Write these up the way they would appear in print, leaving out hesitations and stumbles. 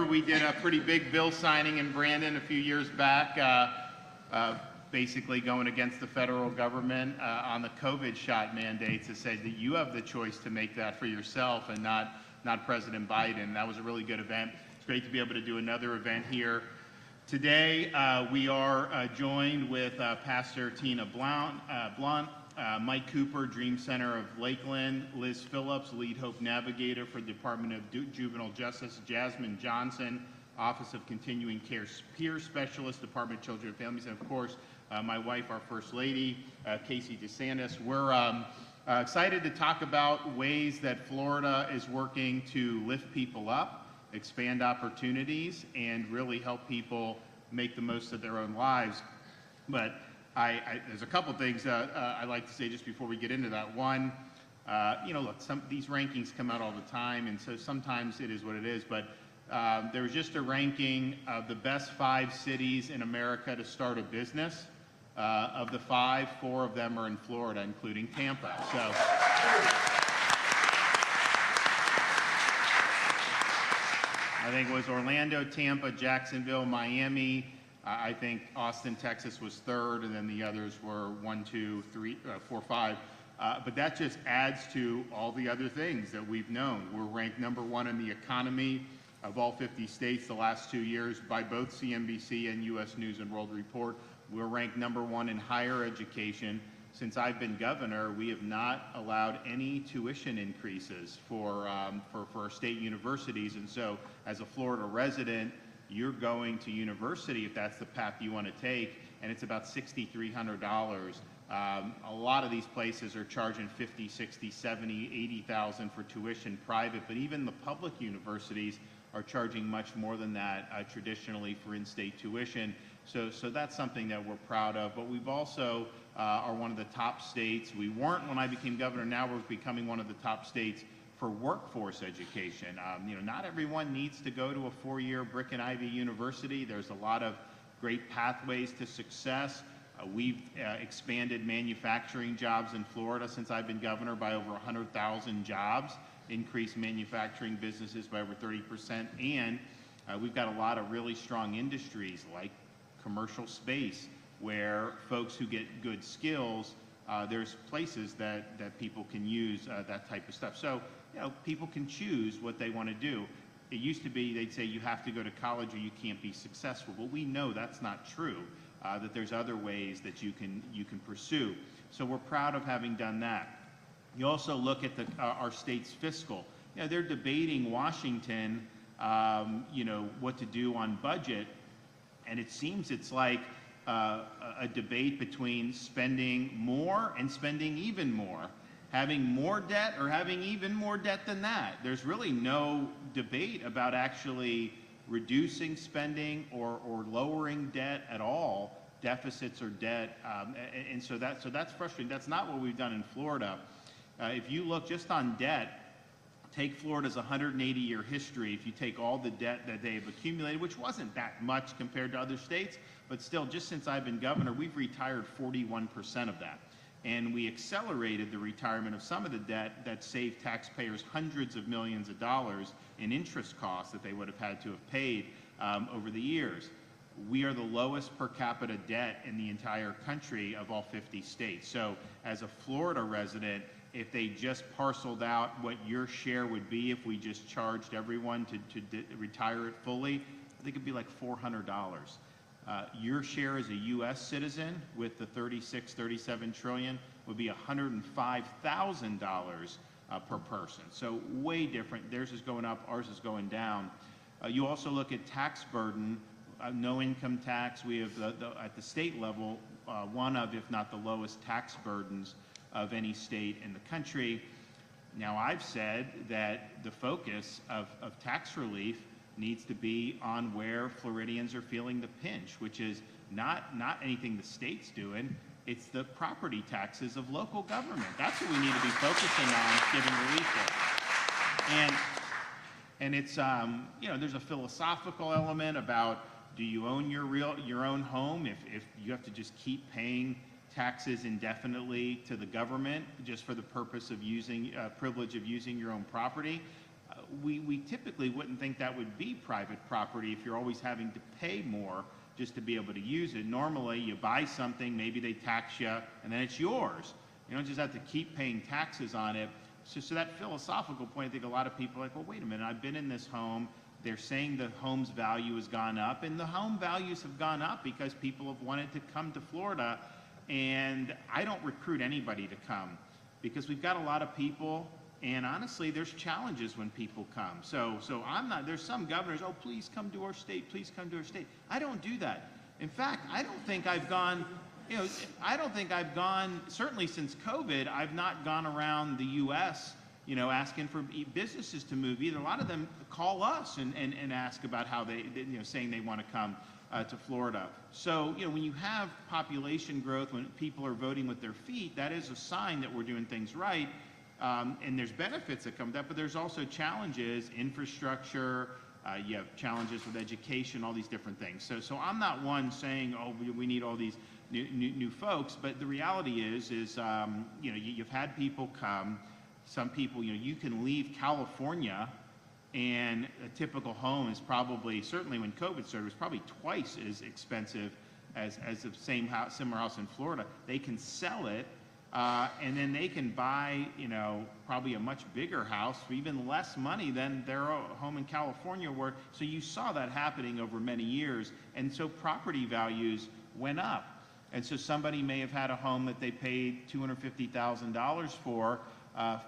remember we did a pretty big bill signing in Brandon a few years back, basically going against the federal government on the COVID shot mandates to say that you have the choice to make that for yourself and not President Biden. That was a really good event. It's great to be able to do another event here. Today, we are joined with Pastor Tina Blount, Mike Cooper, Dream Center of Lakeland, Liz Phillips, Lead Hope Navigator for the Department of Juvenile Justice, Jasmine Johnson, Office of Continuing Care Peer Specialist, Department of Children and Families, and of course, my wife, our First Lady, Casey DeSantis. We're excited to talk about ways that Florida is working to lift people up, expand opportunities, and really help people make the most of their own lives. But there's a couple things I'd like to say just before we get into that. One, look, these rankings come out all the time, and so sometimes it is what it is, but there was just a ranking of the best 5 cities in America to start a business. Of the 5, 4 of them are in Florida, including Tampa. So I think it was Orlando, Tampa, Jacksonville, Miami. I think Austin, Texas was 3rd, and then the others were 1, 2, 3, 4, 5. But that just adds to all the other things that we've known. We're ranked #1 in the economy of all 50 states the last 2 years by both CNBC and U.S. News and World Report. We're ranked #1 in higher education. Since I've been governor, we have not allowed any tuition increases for our state universities. And so as a Florida resident, you're going to university if that's the path you want to take, and it's about $6,300. A lot of these places are charging $50,000, $60,000, $70,000, $80,000 for tuition private, but even the public universities are charging much more than that traditionally for in-state tuition. So that's something that we're proud of. But we've also are one of the top states. We weren't when I became governor. Now we're becoming one of the top states for workforce education. Not everyone needs to go to a 4-year brick and ivy university. There's a lot of great pathways to success. We've expanded manufacturing jobs in Florida since I've been governor by over 100,000 jobs, increased manufacturing businesses by over 30%, and we've got a lot of really strong industries like commercial space where folks who get good skills, there's places that people can use that type of stuff. So, people can choose what they want to do. It used to be they'd say you have to go to college or you can't be successful. But we know that's not true, that there's other ways that you can pursue. So we're proud of having done that. You also look at our state's fiscal. They're debating Washington, what to do on budget, and it seems it's like a debate between spending more and spending even more, having more debt or having even more debt than that. There's really no debate about actually reducing spending or lowering debt at all, deficits or debt, and so that's frustrating. That's not what we've done in Florida. If you look just on debt, take Florida's 180-year history, if you take all the debt that they've accumulated, which wasn't that much compared to other states, but still, just since I've been governor, we've retired 41% of that. And we accelerated the retirement of some of the debt that saved taxpayers hundreds of millions of dollars in interest costs that they would have had to have paid over the years. We are the lowest per capita debt in the entire country of all 50 states. So as a Florida resident, if they just parceled out what your share would be if we just charged everyone to retire it fully, I think it'd be like $400. Your share as a U.S. citizen with the 37 trillion would be $105,000 per person. So way different. Theirs is going up, ours is going down. You also look at tax burden, no income tax. We have at the state level one of, if not the lowest tax burdens of any state in the country. Now, I've said that the focus of tax relief needs to be on where Floridians are feeling the pinch, which is not anything the state's doing. It's the property taxes of local government. That's what we need to be focusing on, giving relief for. And it's there's a philosophical element about, do you own your own home if you have to just keep paying taxes indefinitely to the government just for the purpose of privilege of using your own property? we typically wouldn't think that would be private property if you're always having to pay more just to be able to use it. Normally, you buy something, maybe they tax you, and then it's yours. You don't just have to keep paying taxes on it. So that philosophical point, I think a lot of people are like, well, wait a minute, I've been in this home. They're saying the home's value has gone up, and the home values have gone up because people have wanted to come to Florida. And I don't recruit anybody to come because we've got a lot of people, and honestly, there's challenges when people come. So I'm not, there's some governors, oh, please come to our state, please come to our state. I don't do that. In fact, I don't think I've gone, certainly since COVID, I've not gone around the U.S., asking for businesses to move either. A lot of them call us and ask about how they saying they want to come to Florida. So, when you have population growth, when people are voting with their feet, that is a sign that we're doing things right. And there's benefits that come with that, but there's also challenges, infrastructure, you have challenges with education, all these different things. So I'm not one saying, oh, we need all these new folks, but the reality is you've had people come. Some people, you can leave California, and a typical home is probably, certainly when COVID started, was probably twice as expensive as the same house, similar house in Florida. They can sell it, and then they can buy, probably a much bigger house for even less money than their home in California were. So you saw that happening over many years, and so property values went up. And so somebody may have had a home that they paid $250,000 for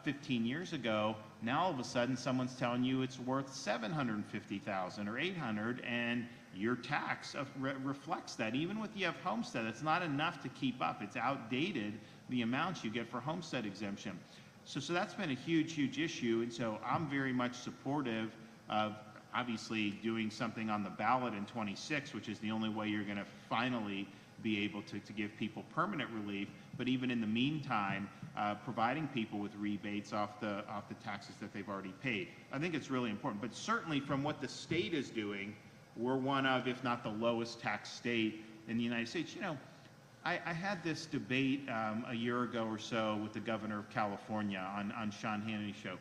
15 years ago. Now all of a sudden someone's telling you it's worth $750,000 or $800,000, and your tax reflects that. Even with you have homestead, it's not enough to keep up. It's outdated, the amounts you get for homestead exemption. So that's been a huge issue, and so I'm very much supportive of obviously doing something on the ballot in 26, which is the only way you're going to finally be able to give people permanent relief. But even in the meantime, providing people with rebates off the taxes that they've already paid. I think it's really important. But certainly from what the state is doing, we're one of, if not the lowest tax state in the United States. I had this debate a year ago or so with the governor of California on Sean Hannity's show.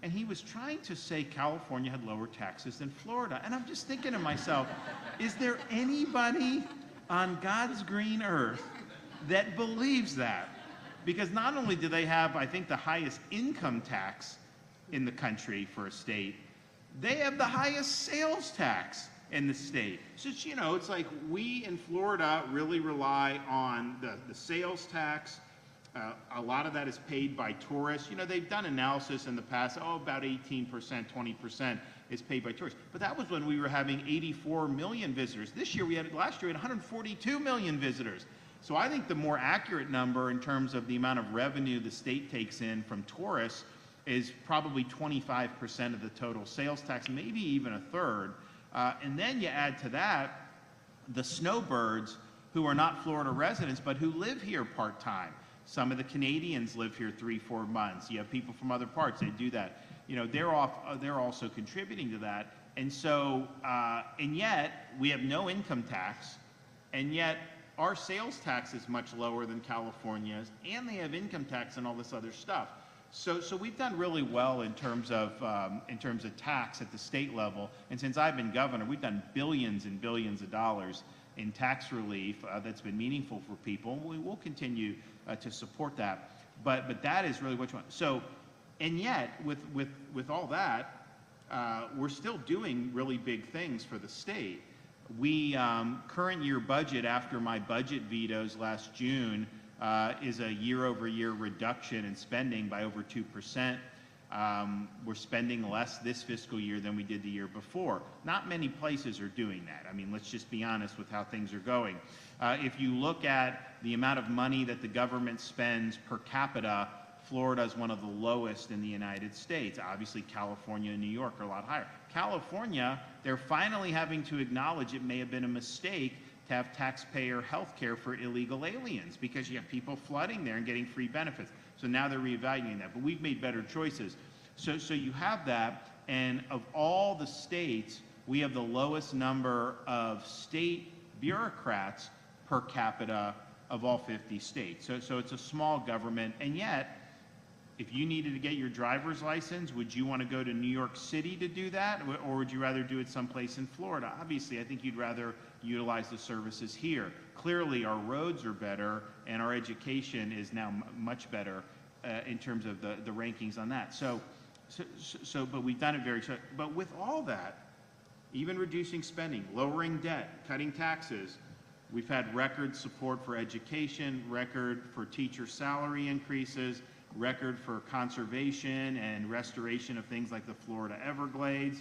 And he was trying to say California had lower taxes than Florida. And I'm just thinking to myself, is there anybody on God's green earth that believes that? Because not only do they have, I think, the highest income tax in the country for a state, they have the highest sales tax in the state. So it's like we in Florida really rely on the sales tax. A lot of that is paid by tourists. They've done analysis in the past, about 18%, 20% is paid by tourists. But that was when we were having 84 million visitors. Last year we had 142 million visitors. So I think the more accurate number in terms of the amount of revenue the state takes in from tourists is probably 25% of the total sales tax, maybe even a third. And then you add to that the snowbirds who are not Florida residents but who live here part-time. Some of the Canadians live here 3-4 months. You have people from other parts that do that. They're also contributing to that. And so, and yet we have no income tax, and yet our sales tax is much lower than California's, and they have income tax and all this other stuff. So we've done really well in terms of tax at the state level. And since I've been governor, we've done billions and billions of dollars in tax relief that's been meaningful for people. We will continue to support that. But that is really what you want. So, and yet with all that, we're still doing really big things for the state. We current year budget after my budget vetoes last June is a year-over-year reduction in spending by over 2%. We're spending less this fiscal year than we did the year before. Not many places are doing that. I mean, let's just be honest with how things are going. If you look at the amount of money that the government spends per capita, Florida is one of the lowest in the United States. Obviously, California and New York are a lot higher. California, they're finally having to acknowledge it may have been a mistake to have taxpayer health care for illegal aliens because you have people flooding there and getting free benefits. So now they're reevaluating that. But we've made better choices. So you have that, and of all the states, we have the lowest number of state bureaucrats per capita of all 50 states. So it's a small government, and yet If you needed to get your driver's license, would you want to go to New York City to do that, or would you rather do it someplace in Florida? Obviously, I think you'd rather utilize the services here. Clearly, our roads are better, and our education is now much better in terms of the rankings on that. But we've done it but with all that, even reducing spending, lowering debt, cutting taxes, we've had record support for education, record for teacher salary increases, record for conservation and restoration of things like the Florida Everglades,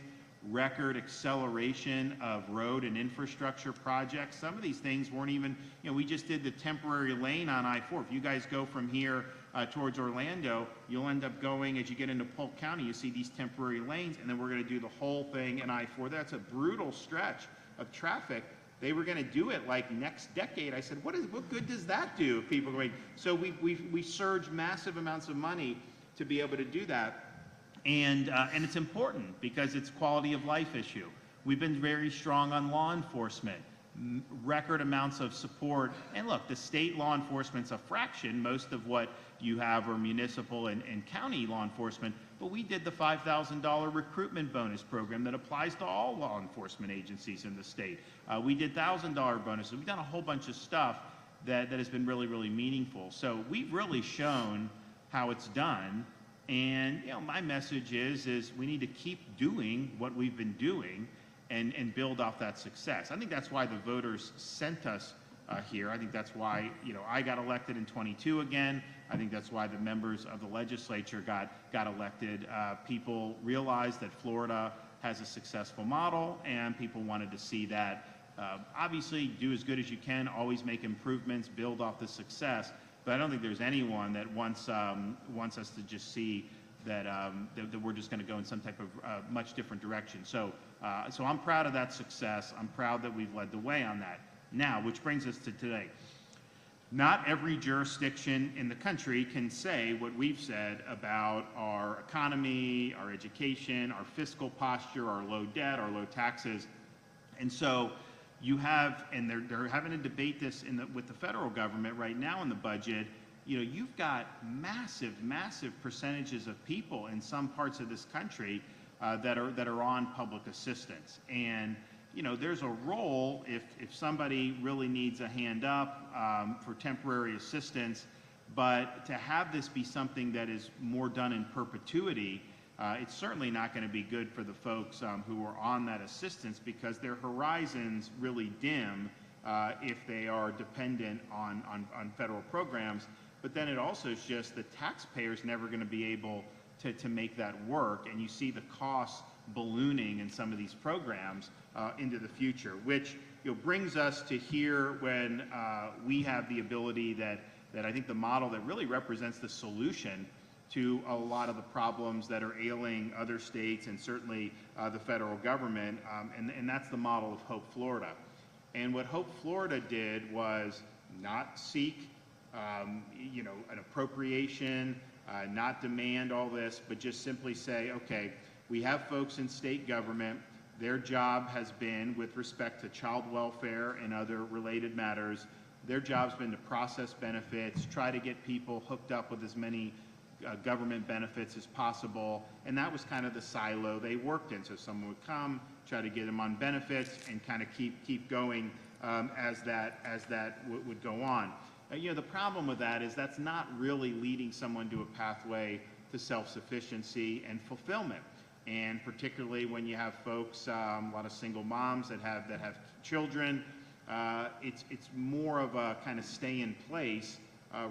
record acceleration of road and infrastructure projects. Some of these things weren't even, we just did the temporary lane on I-4. If you guys go from here towards Orlando, you'll end up going, as you get into Polk County, you see these temporary lanes, and then we're going to do the whole thing in I-4. That's a brutal stretch of traffic. They were going to do it like next decade. I said, what good does that do if people are going? So we surged massive amounts of money to be able to do that. And it's important because it's quality of life issue. We've been very strong on law enforcement, record amounts of support. And look, the state law enforcement's a fraction. Most of what you have are municipal and county law enforcement. But we did the $5,000 recruitment bonus program that applies to all law enforcement agencies in the state. We did $1,000 bonuses. We've done a whole bunch of stuff that has been really, really meaningful. So we've really shown how it's done. And my message is we need to keep doing what we've been doing and build off that success. I think that's why the voters sent us here. I think that's why I got elected in 22 again. I think that's why the members of the legislature got elected. People realized that Florida has a successful model, and people wanted to see that. Obviously, do as good as you can, always make improvements, build off the success. But I don't think there's anyone that wants us to just see that we're just going to go in some type of much different direction. So I'm proud of that success. I'm proud that we've led the way on that. Now, which brings us to today. Not every jurisdiction in the country can say what we've said about our economy, our education, our fiscal posture, our low debt, our low taxes. And so you have, and they're having to debate this with the federal government right now in the budget. You've got massive percentages of people in some parts of this country that are on public assistance. And there's a role if somebody really needs a hand up for temporary assistance, but to have this be something that is more done in perpetuity, it's certainly not going to be good for the folks who are on that assistance, because their horizons really dim if they are dependent on federal programs. But then it also is just the taxpayer's never going to be able to make that work, and you see the costs ballooning in some of these programs into the future, which brings us to here when we have the ability that I think the model that really represents the solution to a lot of the problems that are ailing other states and certainly the federal government, and that's the model of Hope Florida. And what Hope Florida did was not seek an appropriation, not demand all this, but just simply say, okay, we have folks in state government. Their job has been, with respect to child welfare and other related matters, their job's been to process benefits, try to get people hooked up with as many government benefits as possible, and that was kind of the silo they worked in. So someone would come, try to get them on benefits, and kind of keep going as that would go on. The problem with that is that's not really leading someone to a pathway to self-sufficiency and fulfillment. And particularly when you have folks, a lot of single moms that have children, it's more of a kind of stay in place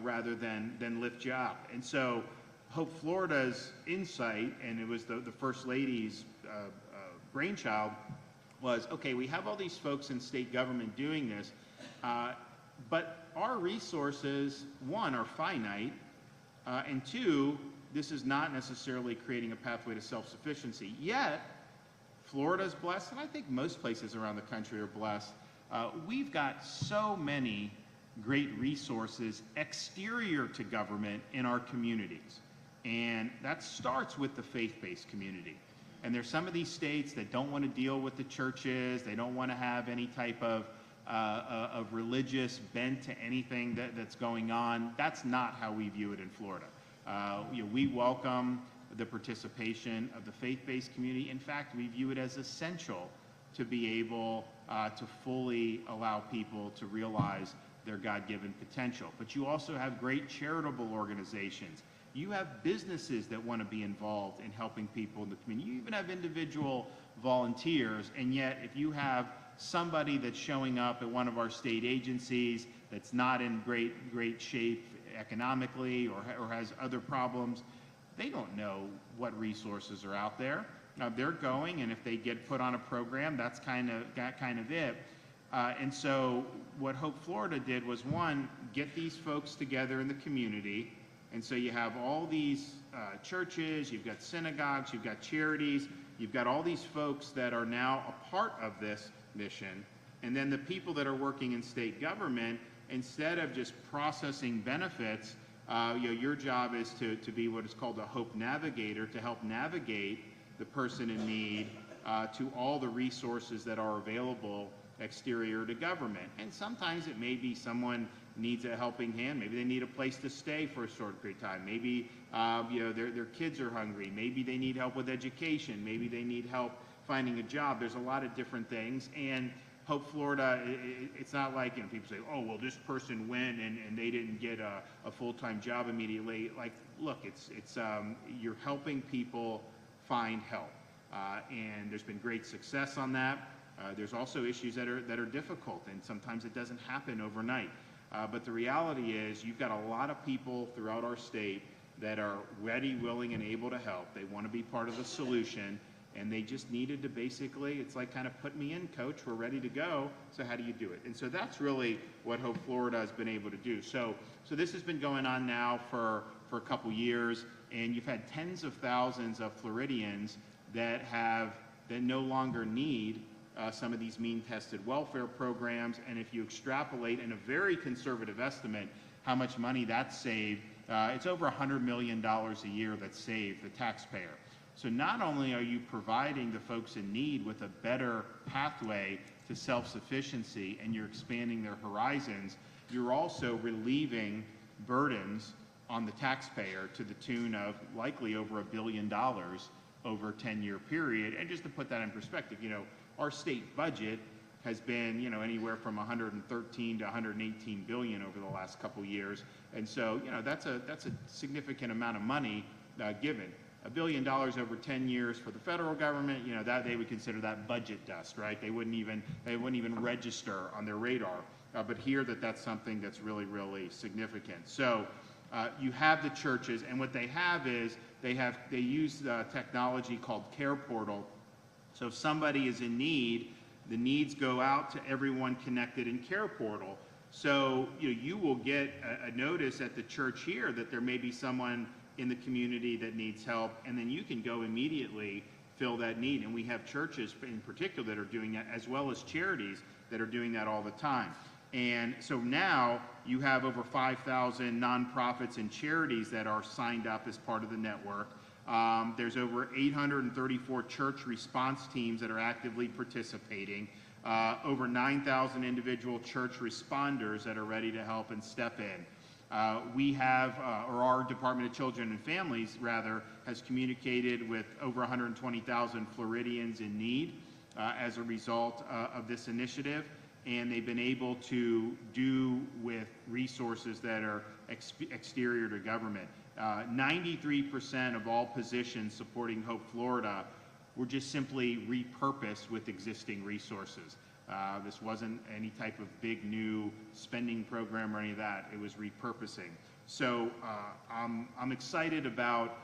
rather than lift you up. And so Hope Florida's insight, and it was the First Lady's brainchild, was, okay, we have all these folks in state government doing this, but our resources, one, are finite, and two, this is not necessarily creating a pathway to self-sufficiency. Yet, Florida's blessed, and I think most places around the country are blessed. We've got so many great resources exterior to government in our communities. And that starts with the faith-based community. And there's some of these states that don't want to deal with the churches. They don't want to have any type of religious bent to anything that's going on. That's not how we view it in Florida. We welcome the participation of the faith-based community. In fact, we view it as essential to be able to fully allow people to realize their God-given potential. But you also have great charitable organizations. You have businesses that want to be involved in helping people in the community. You even have individual volunteers, and yet if you have somebody that's showing up at one of our state agencies that's not in great shape economically or has other problems, they don't know what resources are out there. They're going, and if they get put on a program, that's kind of it. And so what Hope Florida did was, one, get these folks together in the community. And so you have all these churches, you've got synagogues, you've got charities, you've got all these folks that are now a part of this mission. And then the people that are working in state government, instead of just processing benefits, your job is to be what is called a hope navigator, to help navigate the person in need to all the resources that are available exterior to government. And sometimes it may be someone needs a helping hand. Maybe they need a place to stay for a short period of time. Maybe their kids are hungry. Maybe they need help with education. Maybe they need help finding a job. There's a lot of different things. And Hope Florida, it's not like, people say, oh, well, this person went and they didn't get a full-time job immediately. Like, look, it's you're helping people find help. And there's been great success on that. There's also issues that are difficult, and sometimes it doesn't happen overnight. But the reality is you've got a lot of people throughout our state that are ready, willing, and able to help. They want to be part of the solution, and they just needed to basically, it's like kind of put me in, coach, we're ready to go, so how do you do it? And so that's really what Hope Florida has been able to do. So this has been going on now for a couple years, and you've had tens of thousands of Floridians that no longer need some of these mean-tested welfare programs. And if you extrapolate in a very conservative estimate how much money that's saved, it's over $100 million a year that's saved the taxpayer. So not only are you providing the folks in need with a better pathway to self-sufficiency and you're expanding their horizons, you're also relieving burdens on the taxpayer to the tune of likely over $1 billion over a 10-year period. And just to put that in perspective, our state budget has been, anywhere from 113 to 118 billion over the last couple years. And so, that's a significant amount of money given. $1 billion over 10 years for the federal government, that they would consider that budget dust, right? They wouldn't even register on their radar. But here that's something that's really, really significant. So you have the churches, and what they have is they use the technology called Care Portal. So if somebody is in need, the needs go out to everyone connected in Care Portal. So you will get a notice at the church here that there may be someone in the community that needs help, and then you can go immediately fill that need. And we have churches in particular that are doing that, as well as charities that are doing that all the time. And so now you have over 5,000 nonprofits and charities that are signed up as part of the network. There's over 834 church response teams that are actively participating, over 9,000 individual church responders that are ready to help and step in. We have, or our Department of Children and Families, rather, has communicated with over 120,000 Floridians in need as a result of this initiative, and they've been able to do with resources that are exterior to government. 93% of all positions supporting Hope Florida were just simply repurposed with existing resources. This wasn't any type of big new spending program or any of that. It was repurposing. So I'm excited about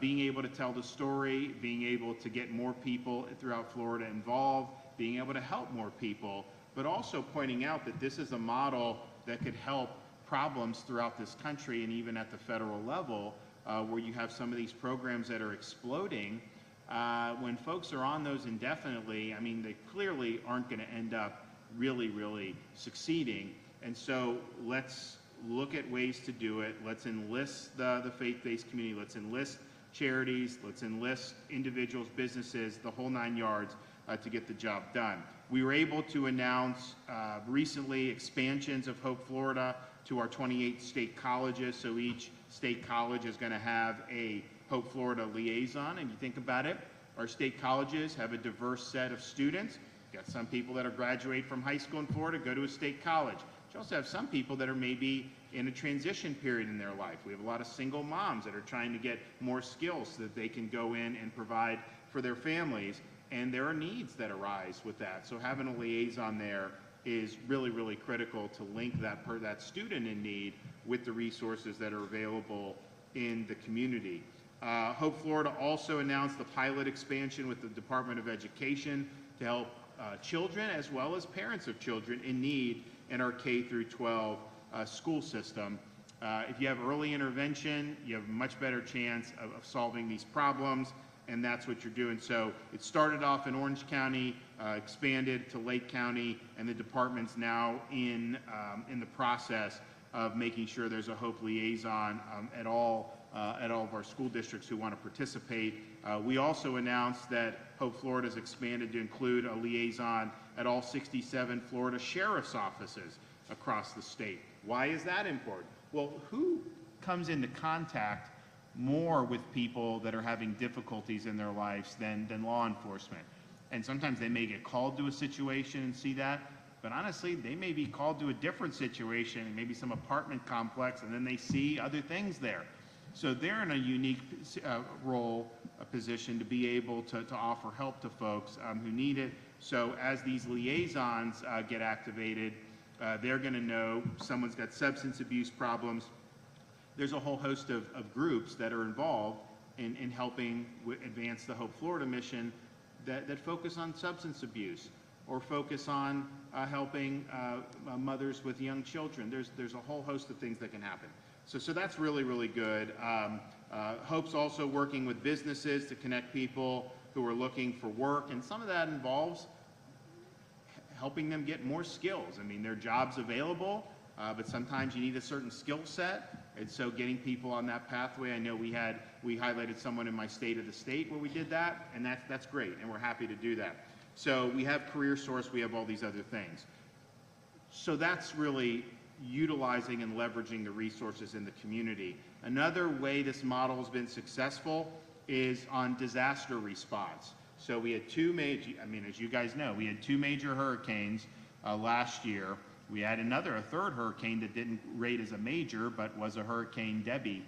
being able to tell the story, being able to get more people throughout Florida involved, being able to help more people, but also pointing out that this is a model that could help problems throughout this country and even at the federal level, where you have some of these programs that are exploding. When folks are on those indefinitely, they clearly aren't going to end up really, really succeeding. And so let's look at ways to do it. Let's enlist the faith-based community. Let's enlist charities. Let's enlist individuals, businesses, the whole 9 yards to get the job done. We were able to announce recently expansions of Hope Florida to our 28 state colleges. So each state college is going to have a Hope Florida liaison. And you think about it, our state colleges have a diverse set of students. You got some people that are graduate from high school in Florida, go to a state college. You also have some people that are maybe in a transition period in their life. We have a lot of single moms that are trying to get more skills so that they can go in and provide for their families. And there are needs that arise with that. So having a liaison there is really, really critical to link that student in need with the resources that are available in the community. Hope Florida also announced the pilot expansion with the Department of Education to help children as well as parents of children in need in our K through 12 school system. If you have early intervention, you have a much better chance of solving these problems, and that's what you're doing. So it started off in Orange County, expanded to Lake County, and the department's now in the process of making sure there's a Hope liaison at all of our school districts who want to participate. We also announced that Hope Florida has expanded to include a liaison at all 67 Florida sheriff's offices across the state. Why is that important? Well, who comes into contact more with people that are having difficulties in their lives than law enforcement? And sometimes they may get called to a situation and see that, but honestly, they may be called to a different situation, maybe some apartment complex, and then they see other things there. So they're in a unique position to be able to offer help to folks who need it. So as these liaisons get activated, they're going to know someone's got substance abuse problems. There's a whole host of groups that are involved in helping advance the Hope Florida mission that focus on substance abuse or focus on helping mothers with young children. There's a whole host of things that can happen. So that's really, really good. Hope's also working with businesses to connect people who are looking for work, and some of that involves helping them get more skills. I mean, there are jobs available, but sometimes you need a certain skill set, and so getting people on that pathway. I know we highlighted someone in my state of the state where we did that, and that's great, and we're happy to do that. So we have Career Source, we have all these other things. So that's really utilizing and leveraging the resources in the community. Another way this model has been successful is on disaster response. So we had as you guys know, we had two major hurricanes last year. We had a third hurricane that didn't rate as a major, but was a Hurricane Debbie.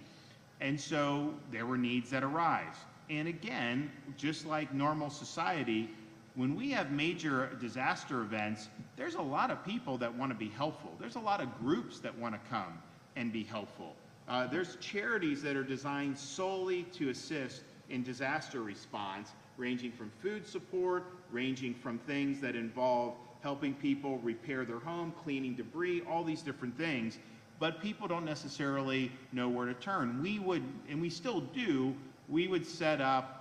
And so there were needs that arise. And again, just like normal society, when we have major disaster events, there's a lot of people that want to be helpful. There's a lot of groups that want to come and be helpful. There's charities that are designed solely to assist in disaster response, ranging from food support, ranging from things that involve helping people repair their home, cleaning debris, all these different things. But people don't necessarily know where to turn. We would, and we still do, we would set up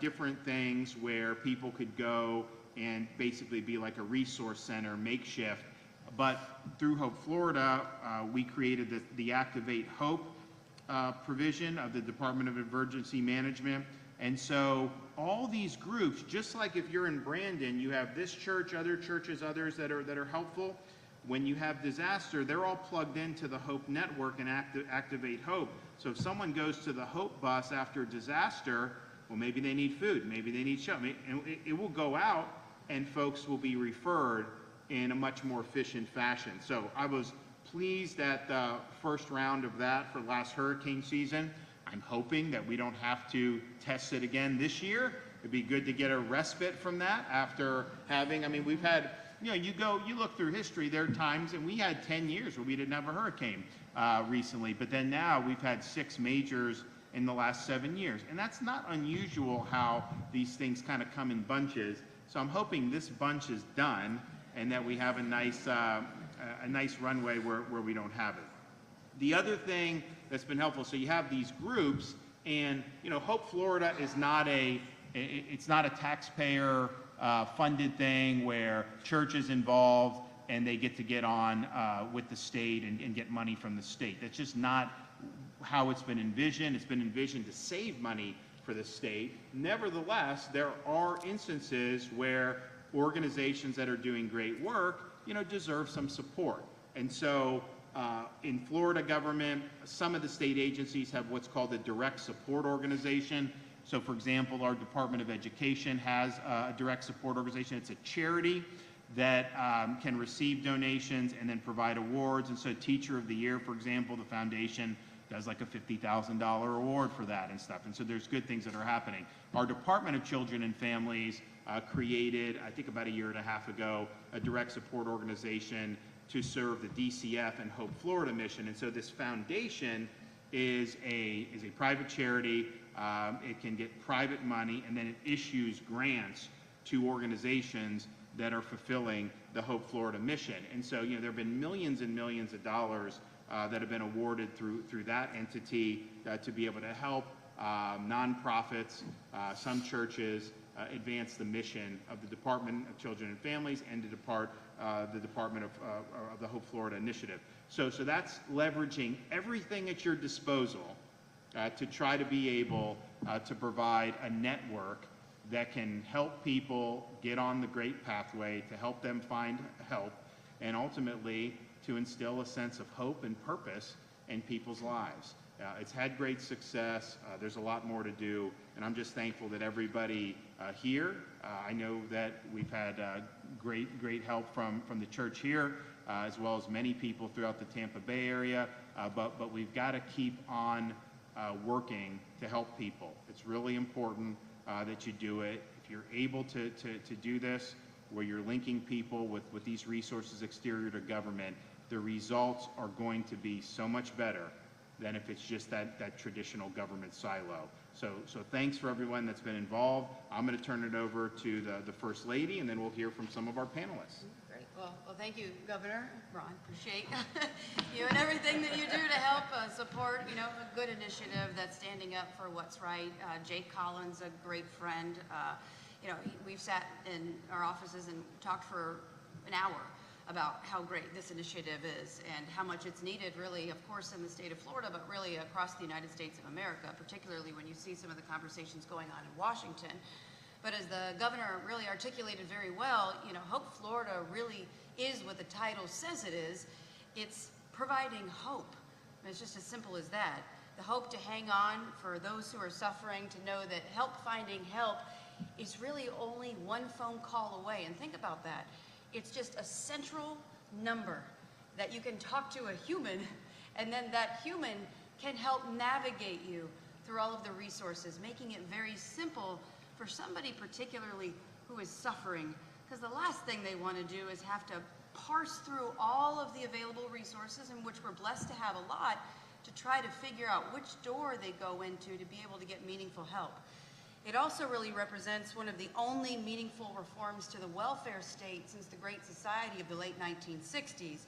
different things where people could go and basically be like a resource center, makeshift. But through Hope Florida, we created the Activate Hope provision of the Department of Emergency Management. And so all these groups, just like if you're in Brandon, you have this church, other churches, others that are helpful. When you have disaster, they're all plugged into the Hope Network and Activate Hope. So if someone goes to the Hope bus after disaster, well, maybe they need food, maybe they need shelter, and it will go out and folks will be referred in a much more efficient fashion. So I was pleased at the first round of that for last hurricane season. I'm hoping that we don't have to test it again this year. It'd be good to get a respite from that after having, we've had, you look through history, there are times, and we had 10 years where we didn't have a hurricane recently, but then now we've had 6 majors in the last 7 years. And that's not unusual how these things kind of come in bunches. So I'm hoping this bunch is done and that we have a nice runway where we don't have it. The other thing that's been helpful, so you have these groups, and Hope Florida is not a taxpayer funded thing where church is involved and they get on with the state and get money from the state. That's just not how it's been envisioned. It's been envisioned to save money for the state. Nevertheless, there are instances where organizations that are doing great work, deserve some support. And so in Florida government, some of the state agencies have what's called a direct support organization. So for example, our Department of Education has a direct support organization. It's a charity that can receive donations and then provide awards. And so Teacher of the Year, for example, the foundation does like a $50,000 award for that and stuff. And so there's good things that are happening. Our Department of Children and Families created, I think about a year and a half ago, a direct support organization to serve the DCF and Hope Florida mission. And so this foundation is a private charity. It can get private money, and then it issues grants to organizations that are fulfilling the Hope Florida mission. And so, there have been millions and millions of dollars that have been awarded through that entity to be able to help nonprofits, some churches, advance the mission of the Department of Children and Families and the Department of the Hope Florida Initiative. So that's leveraging everything at your disposal to try to be able to provide a network that can help people get on the great pathway, to help them find help, and ultimately to instill a sense of hope and purpose in people's lives. It's had great success. There's a lot more to do, and I'm just thankful that everybody here, I know that we've had great help from the church here, as well as many people throughout the Tampa Bay area, but we've got to keep on working to help people. It's really important that you do it. If you're able to do this, where you're linking people with these resources exterior to government, the results are going to be so much better than if it's just that traditional government silo. So thanks for everyone that's been involved. I'm going to turn it over to the First Lady, and then we'll hear from some of our panelists. Great. Well, thank you, Governor Ron. Appreciate you and everything that you do to help support, a good initiative that's standing up for what's right. Jake Collins, a great friend. We've sat in our offices and talked for an hour about how great this initiative is and how much it's needed, really, of course, in the state of Florida, but really across the United States of America, particularly when you see some of the conversations going on in Washington. But as the governor really articulated very well, Hope Florida really is what the title says it is. It's providing hope. And it's just as simple as that. The hope to hang on for those who are suffering, to know that finding help is really only one phone call away. And think about that. It's just a central number that you can talk to a human, and then that human can help navigate you through all of the resources, making it very simple for somebody particularly who is suffering. Because the last thing they want to do is have to parse through all of the available resources, in which we're blessed to have a lot, to try to figure out which door they go into to be able to get meaningful help. It also really represents one of the only meaningful reforms to the welfare state since the Great Society of the late 1960s.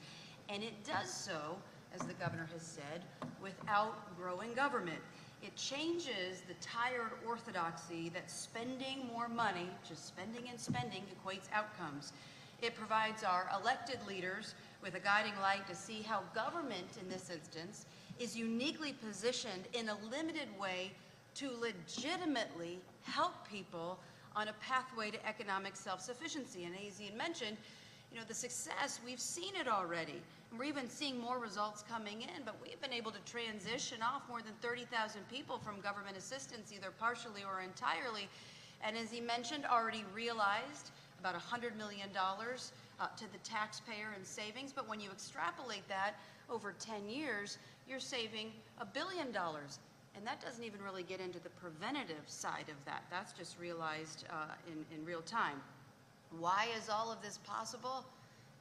And it does so, as the governor has said, without growing government. It changes the tired orthodoxy that spending more money, just spending and spending, equates outcomes. It provides our elected leaders with a guiding light to see how government, in this instance, is uniquely positioned in a limited way to legitimately help people on a pathway to economic self-sufficiency. And as Ian mentioned, the success, we've seen it already. And we're even seeing more results coming in, but we've been able to transition off more than 30,000 people from government assistance, either partially or entirely. And as he mentioned, already realized about $100 million to the taxpayer in savings. But when you extrapolate that over 10 years, you're saving $1 billion. And that doesn't even really get into the preventative side of that. That's just realized in real time. Why is all of this possible?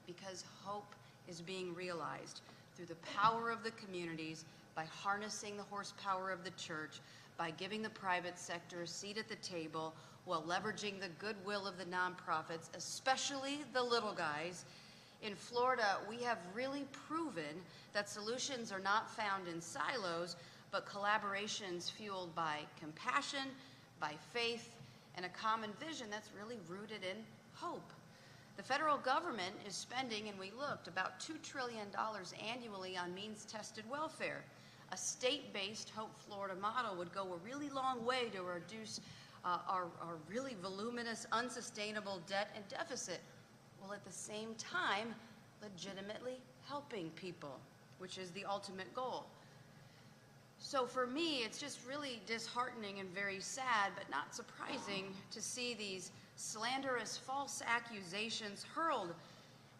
Because hope is being realized through the power of the communities, by harnessing the horsepower of the church, by giving the private sector a seat at the table, while leveraging the goodwill of the nonprofits, especially the little guys. In Florida, we have really proven that solutions are not found in silos, but collaborations fueled by compassion, by faith, and a common vision that's really rooted in hope. The federal government is spending, and we looked, about $2 trillion annually on means-tested welfare. A state-based Hope Florida model would go a really long way to reduce our really voluminous, unsustainable debt and deficit, while at the same time legitimately helping people, which is the ultimate goal. So for me, it's just really disheartening and very sad, but not surprising, to see these slanderous false accusations hurled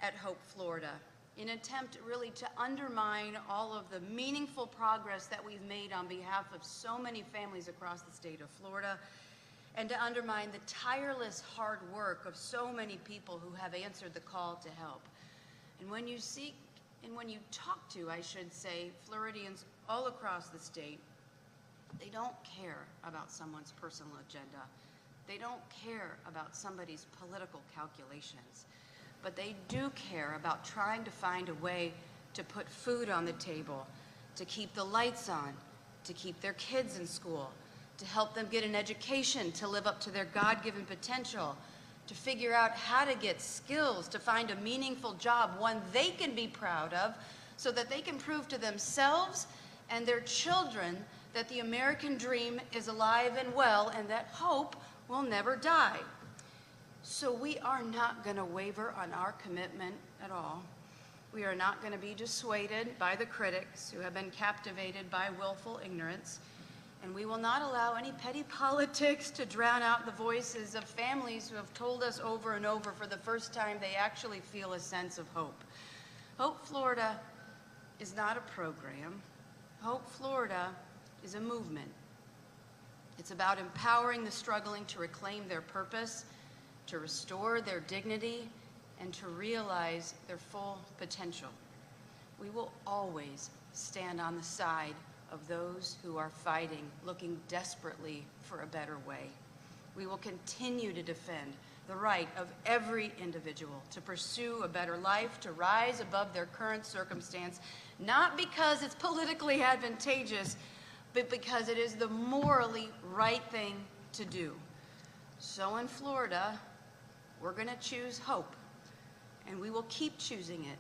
at Hope, Florida, in an attempt really to undermine all of the meaningful progress that we've made on behalf of so many families across the state of Florida, and to undermine the tireless hard work of so many people who have answered the call to help. And when you talk to, I should say, Floridians all across the state, they don't care about someone's personal agenda. They don't care about somebody's political calculations, but they do care about trying to find a way to put food on the table, to keep the lights on, to keep their kids in school, to help them get an education, to live up to their God-given potential, to figure out how to get skills, to find a meaningful job, one they can be proud of, so that they can prove to themselves and their children that the American dream is alive and well, and that hope will never die. So we are not going to waver on our commitment at all. We are not going to be dissuaded by the critics who have been captivated by willful ignorance, and we will not allow any petty politics to drown out the voices of families who have told us over and over for the first time they actually feel a sense of hope. Hope Florida is not a program. Hope Florida is a movement. It's about empowering the struggling to reclaim their purpose, to restore their dignity, and to realize their full potential. We will always stand on the side of those who are fighting, looking desperately for a better way. We will continue to defend the right of every individual to pursue a better life, to rise above their current circumstance, not because it's politically advantageous, but because it is the morally right thing to do. So in Florida, we're going to choose hope, and we will keep choosing it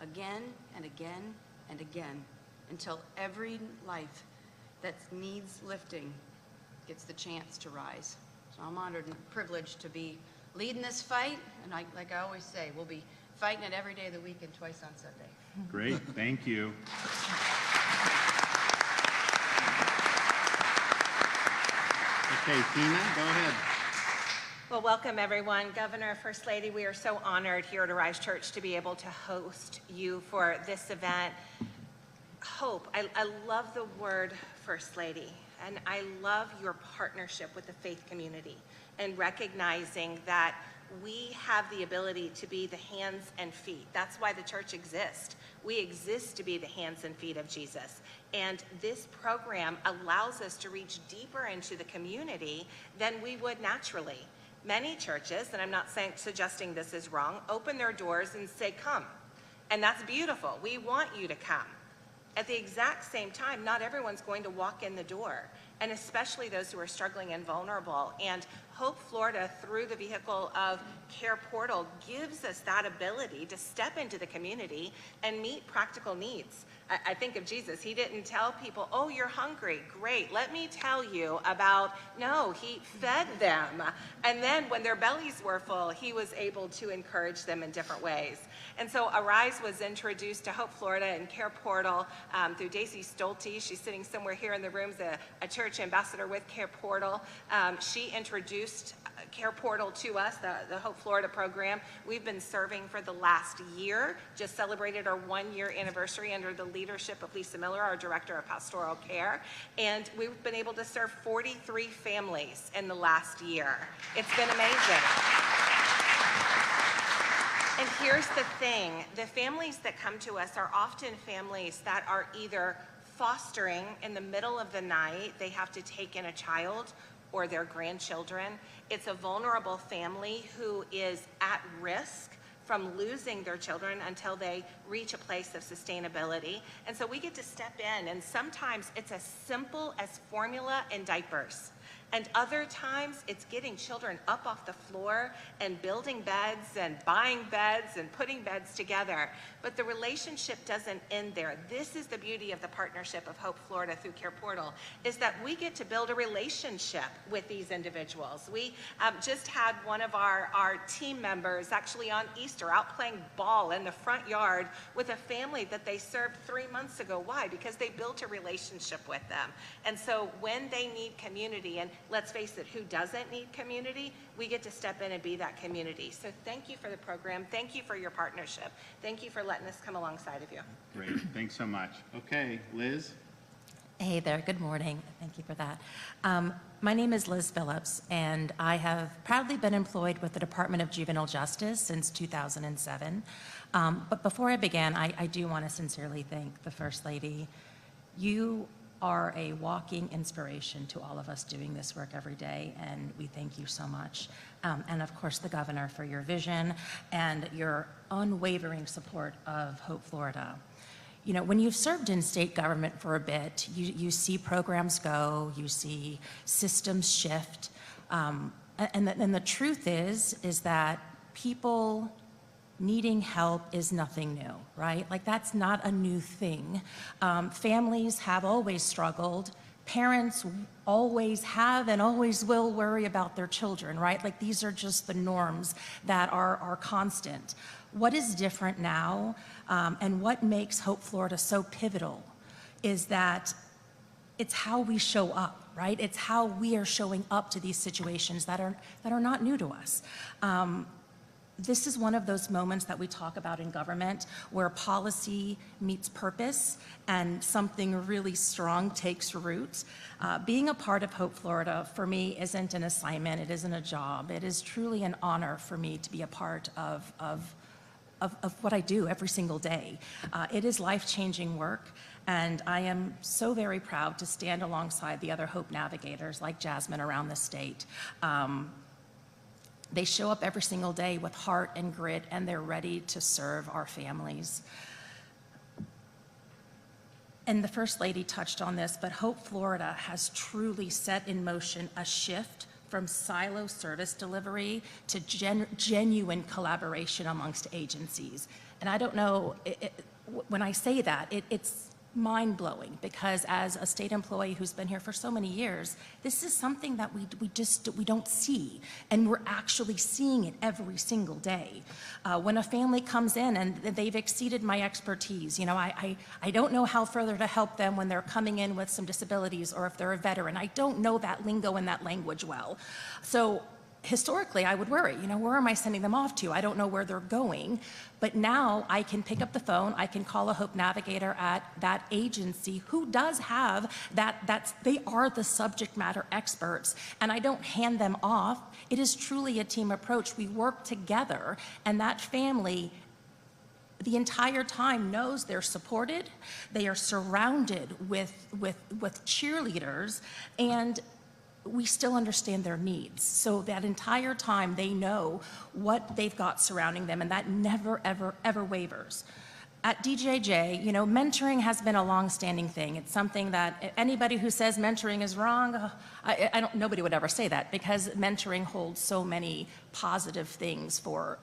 again and again and again until every life that needs lifting gets the chance to rise. So I'm honored and privileged to be leading this fight, and like I always say, we'll be fighting it every day of the week and twice on Sunday. Great, thank you. Okay, Tina, go ahead. Well, welcome everyone. Governor, First Lady, we are so honored here at Arise Church to be able to host you for this event. Hope, I love the word First Lady, and I love your partnership with the faith community and recognizing that we have the ability to be the hands and feet. That's why the church exists. We exist to be the hands and feet of Jesus. And this program allows us to reach deeper into the community than we would naturally. Many churches, and I'm not suggesting this is wrong, open their doors and say, come. And that's beautiful. We want you to come. At the exact same time, not everyone's going to walk in the door, and especially those who are struggling and vulnerable. And Hope Florida, through the vehicle of Care Portal, gives us that ability to step into the community and meet practical needs. I think of Jesus. He didn't tell people, oh, you're hungry. Great. Let me tell you about, no, he fed them. And then when their bellies were full, he was able to encourage them in different ways. And so Arise was introduced to Hope Florida and Care Portal through Daisy Stolte. She's sitting somewhere here in the room, a church ambassador with Care Portal. She introduced Care Portal to us, the Hope Florida program. We've been serving for the last year, just celebrated our 1-year anniversary under the leadership of Lisa Miller, our Director of Pastoral Care. And we've been able to serve 43 families in the last year. It's been amazing. And here's the thing, the families that come to us are often families that are either fostering in the middle of the night, they have to take in a child or their grandchildren. It's a vulnerable family who is at risk from losing their children until they reach a place of sustainability. And so we get to step in, and sometimes it's as simple as formula and diapers. And other times, it's getting children up off the floor and building beds and buying beds and putting beds together. But the relationship doesn't end there. This is the beauty of the partnership of Hope Florida through Care Portal, is that we get to build a relationship with these individuals. We just had one of our team members actually on Easter out playing ball in the front yard with a family that they served 3 months ago. Why? Because they built a relationship with them. And so when they need community, and let's face it, who doesn't need community? We get to step in and be that community. So thank you for the program. Thank you for your partnership. Thank you for letting us come alongside of you. Great, thanks so much. Okay, Liz? Hey there, good morning. Thank you for that. My name is Liz Phillips, and I have proudly been employed with the Department of Juvenile Justice since 2007. But before I begin, I do want to sincerely thank the First Lady. You are a walking inspiration to all of us doing this work every day, and we thank you so much. And of course, the Governor, for your vision and your unwavering support of Hope Florida. You know, when you've served in state government for a bit, you see programs go, you see systems shift, and the truth is that people needing help is nothing new, right? Like, that's not a new thing. Families have always struggled. Parents always have and always will worry about their children, right? Like, these are just the norms that are constant. What is different now, and what makes Hope Florida so pivotal, is that it's how we show up, right? It's how we are showing up to these situations that are not new to us. This is one of those moments that we talk about in government where policy meets purpose and something really strong takes root. Being a part of Hope Florida, for me, isn't an assignment, it isn't a job. It is truly an honor for me to be a part of what I do every single day. It is life-changing work, and I am so very proud to stand alongside the other Hope navigators like Jasmine around the state. They show up every single day with heart and grit, and they're ready to serve our families. And the First Lady touched on this, but Hope Florida has truly set in motion a shift from silo service delivery to genuine collaboration amongst agencies. And I don't know, when I say that, it's mind-blowing, because as a state employee who's been here for so many years, this is something that we don't see, and we're actually seeing it every single day. When a family comes in and they've exceeded my expertise, you know, I don't know how further to help them when they're coming in with some disabilities, or if they're a veteran. I don't know that lingo and that language well. So historically, I would worry, you know, where am I sending them off to? I don't know where they're going. But now I can pick up the phone, I can call a Hope navigator at that agency who does have they are the subject matter experts, and I don't hand them off. It is truly a team approach. We work together, and that family the entire time knows they're supported, they are surrounded with cheerleaders, and we still understand their needs. So that entire time they know what they've got surrounding them, and that never, ever, ever wavers. At DJJ, you know, mentoring has been a long-standing thing. It's something that anybody who says mentoring is wrong, nobody would ever say that, because mentoring holds so many positive things for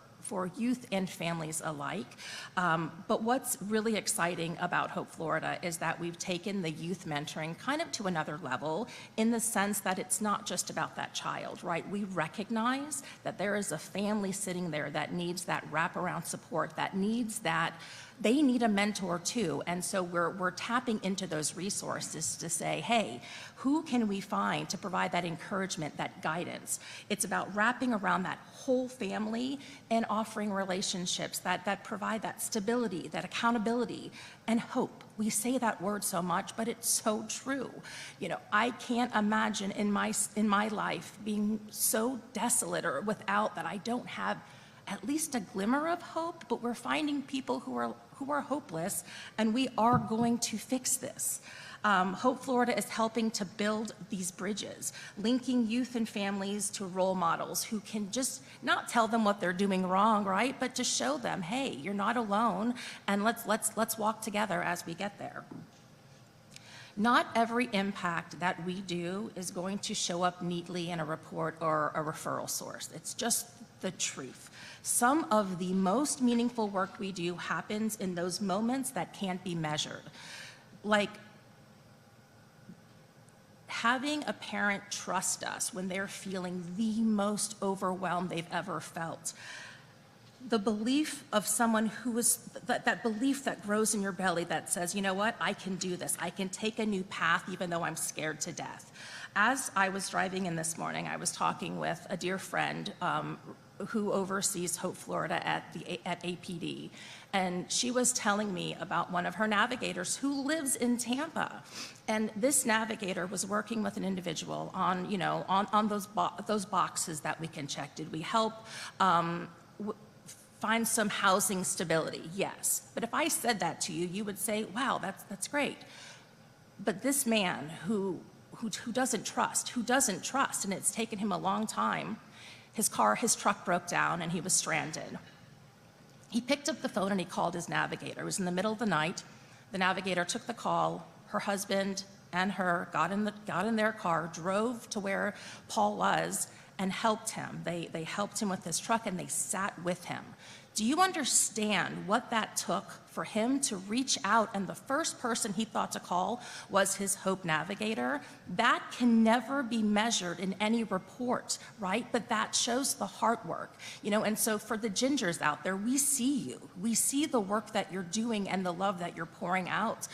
youth and families alike. But what's really exciting about Hope Florida is that we've taken the youth mentoring kind of to another level, in the sense that it's not just about that child, right? We recognize that there is a family sitting there that needs that wraparound support, that needs that, they need a mentor too. And so we're tapping into those resources to say, hey, who can we find to provide that encouragement, that guidance? It's about wrapping around that whole family and offering relationships that provide that stability, that accountability, and hope. We say that word so much, but it's so true. You know, I can't imagine in my life being so desolate or without that I don't have at least a glimmer of hope. But we're finding people who are hopeless, and we are going to fix this. Hope Florida is helping to build these bridges, linking youth and families to role models who can just not tell them what they're doing wrong, right? But to show them, hey, you're not alone, and let's walk together as we get there. Not every impact that we do is going to show up neatly in a report or a referral source. It's just the truth. Some of the most meaningful work we do happens in those moments that can't be measured. Like having a parent trust us when they're feeling the most overwhelmed they've ever felt. The belief of someone who is, that belief that grows in your belly that says, you know what, I can do this. I can take a new path even though I'm scared to death. As I was driving in this morning, I was talking with a dear friend who oversees Hope Florida at APD. And she was telling me about one of her navigators who lives in Tampa. And this navigator was working with an individual on, you know, on those boxes that we can check. Did we help find some housing stability? Yes. But if I said that to you, you would say, wow, that's great. But this man who doesn't trust, and it's taken him a long time, his truck broke down and he was stranded. He picked up the phone and he called his navigator. It was in the middle of the night. The navigator took the call. Her husband and her got in their car, drove to where Paul was, and helped him. They helped him with his truck and they sat with him. Do you understand what that took for him to reach out, and the first person he thought to call was his Hope navigator? That can never be measured in any report, right? But that shows the hard work, you know. And so for the Gingers out there, we see you. We see the work that you're doing and the love that you're pouring out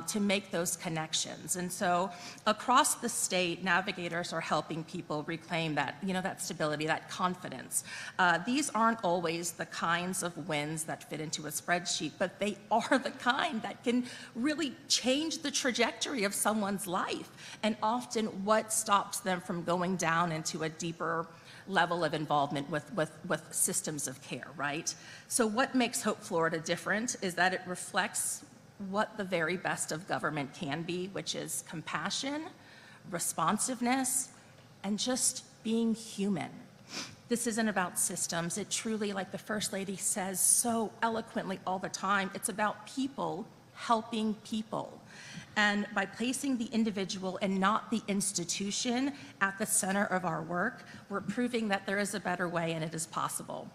to make those connections. And so across the state, navigators are helping people reclaim that, you know, that stability, that confidence. These aren't always the kinds of wins that fit into a spreadsheet, but they are the kind that can really change the trajectory of someone's life, and often what stops them from going down into a deeper level of involvement with systems of care, right? So what makes Hope Florida different is that it reflects what the very best of government can be, which is compassion, responsiveness, and just being human. This isn't about systems. It truly, like the First Lady says so eloquently all the time, it's about people helping people. And by placing the individual and not the institution at the center of our work, we're proving that there is a better way and it is possible.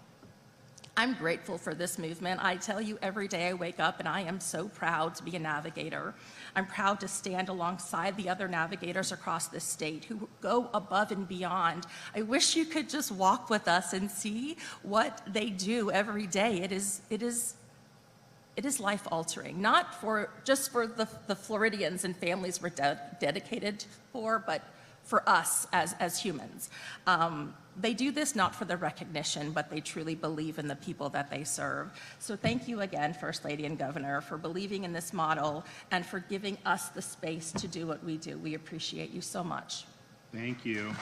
I'm grateful for this movement. I tell you, every day I wake up and I am so proud to be a navigator. I'm proud to stand alongside the other navigators across this state who go above and beyond. I wish you could just walk with us and see what they do every day. It is life altering, not just for the Floridians and families we're dedicated for, but for us as humans. They do this not for the recognition, but they truly believe in the people that they serve. So thank you again, First Lady and Governor, for believing in this model and for giving us the space to do what we do. We appreciate you so much. Thank you.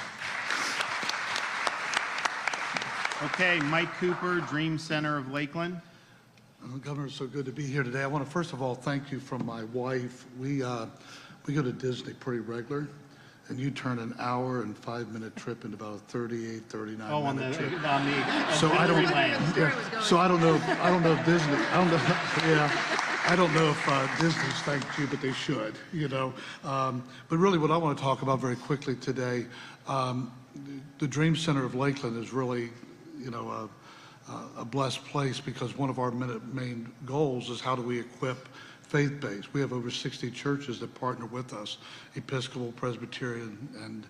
Okay, Mike Cooper, Dream Center of Lakeland. Governor, it's so good to be here today. I want to first of all thank you from my wife. We go to Disney pretty regular, and you turn an hour and 5-minute trip into about a 38, 39-minute trip. So I don't know if Disney. I don't know if Disney's thanked you, but they should. You know. But really, what I want to talk about very quickly today, the Dream Center of Lakeland is really, you know, a blessed place, because one of our main goals is how do we equip faith-based. We have over 60 churches that partner with us, Episcopal, Presbyterian, and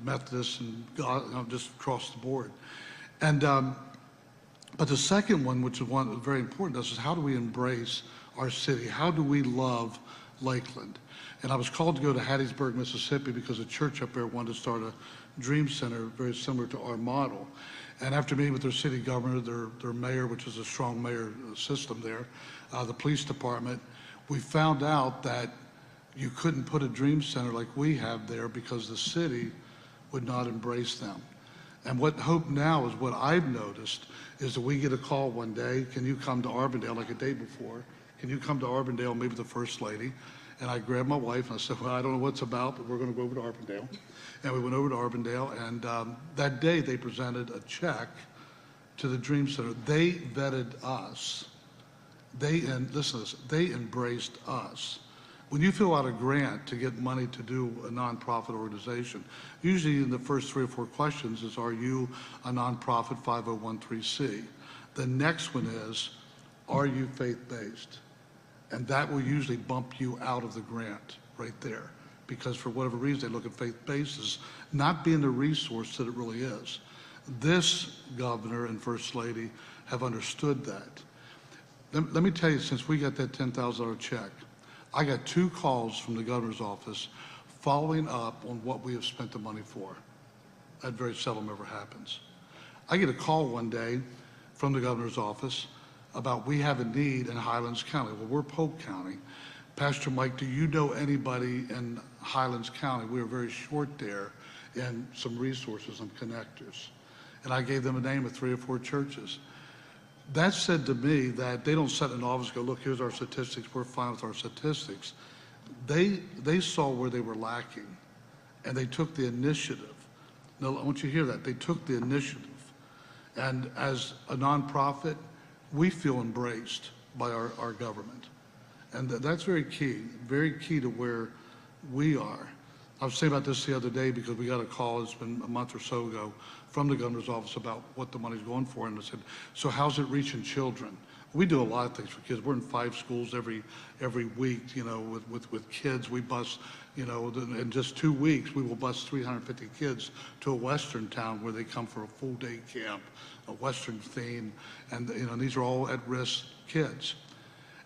Methodist, and God, you know, just across the board. And but the second one, which is one very important to us, is how do we embrace our city? How do we love Lakeland? And I was called to go to Hattiesburg, Mississippi, because a church up there wanted to start a Dream Center very similar to our model. And after meeting with their city governor, their mayor, which is a strong mayor system there, the police department, we found out that you couldn't put a Dream Center like we have there because the city would not embrace them. And what Hope Now is, what I've noticed, is that we get a call one day, can you come to Arbondale, like a day before, can you come to Arbondale, maybe the First Lady? And I grabbed my wife and I said, well, I don't know what it's about, but we're going to go over to Arbondale. And we went over to Arbondale, and that day they presented a check to the Dream Center. They vetted us. And listen to this, they embraced us. When you fill out a grant to get money to do a nonprofit organization, usually in the first 3 or 4 questions is, are you a nonprofit 501(c)(3). The next one is, are you faith-based? And that will usually bump you out of the grant right there, because for whatever reason, they look at faith-based as not being the resource that it really is. This governor and First Lady have understood that. Let me tell you, since we got that $10,000 check, I got 2 calls from the governor's office following up on what we have spent the money for. That very seldom ever happens. I get a call one day from the governor's office about, we have a need in Highlands County. Well, we're Polk County. Pastor Mike, do you know anybody in Highlands County? We are very short there in some resources and connectors. And I gave them a name of 3 or 4 churches. That said to me that they don't sit in an office and go, look, here's our statistics, we're fine with our statistics. They saw where they were lacking, and they took the initiative. Now, I want you to hear that. They took the initiative. And as a nonprofit, we feel embraced by our government. And that's very key to where we are. I was saying about this the other day because we got a call, it's been a month or so ago, from the governor's office about what the money's going for. And I said, so how's it reaching children? We do a lot of things for kids. We're in 5 schools every week, you know, with kids. We bus, you know, in just 2 weeks, we will bus 350 kids to a Western town where they come for a full day camp, a Western theme. And, you know, these are all at-risk kids.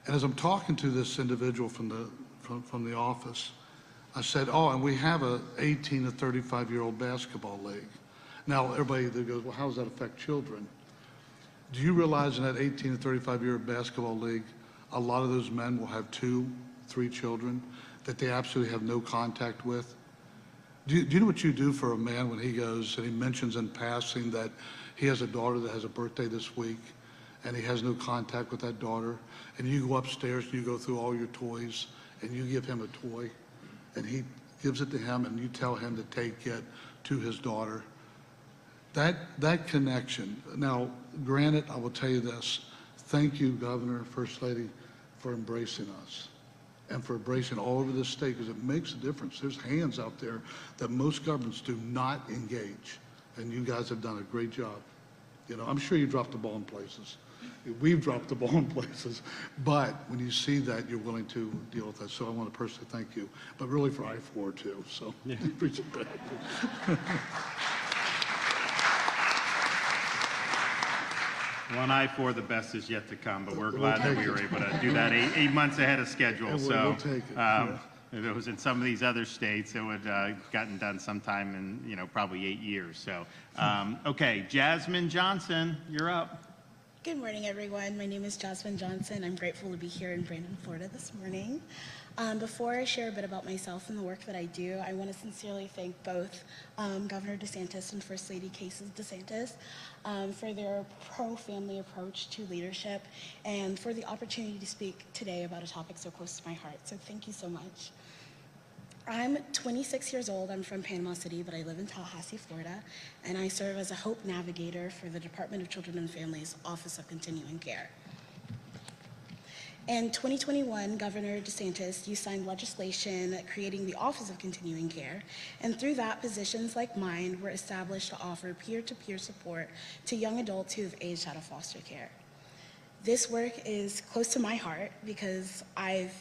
And as I'm talking to this individual from the office, I said, oh, and we have a 18 to 35-year-old basketball league. Now, everybody that goes, well, how does that affect children? Do you realize in that 18 to 35-year-old basketball league, a lot of those men will have 2, 3 children that they absolutely have no contact with? Do you know what you do for a man when he goes and he mentions in passing that he has a daughter that has a birthday this week and he has no contact with that daughter, and you go upstairs and you go through all your toys and you give him a toy and he gives it to him and you tell him to take it to his daughter? That connection. Now, granted, I will tell you this. Thank you, Governor, First Lady, for embracing us and for embracing all over the state, because it makes a difference. There's hands out there that most governments do not engage, and you guys have done a great job. You know, I'm sure you dropped the ball in places. We've dropped the ball in places, but when you see that, you're willing to deal with that. So I want to personally thank you, but really for I-4 too. So yeah. Appreciate that. Well, on I-4, the best is yet to come, but we're glad that we were able to do that 8 months ahead of schedule. And So we'll take it, yeah. if it was in some of these other states, it would gotten done sometime in, you know, probably 8 years. So, okay, Jasmine Johnson, you're up. Good morning, everyone. My name is Jasmine Johnson. I'm grateful to be here in Brandon, Florida this morning. Before I share a bit about myself and the work that I do, I want to sincerely thank both Governor DeSantis and First Lady DeSantis for their pro-family approach to leadership and for the opportunity to speak today about a topic so close to my heart. So thank you so much. I'm 26 years old. I'm from Panama City, but I live in Tallahassee, Florida, and I serve as a Hope Navigator for the Department of Children and Families Office of Continuing Care. In 2021, Governor DeSantis, you signed legislation creating the Office of Continuing Care, and through that, positions like mine were established to offer peer-to-peer support to young adults who have aged out of foster care. This work is close to my heart because I've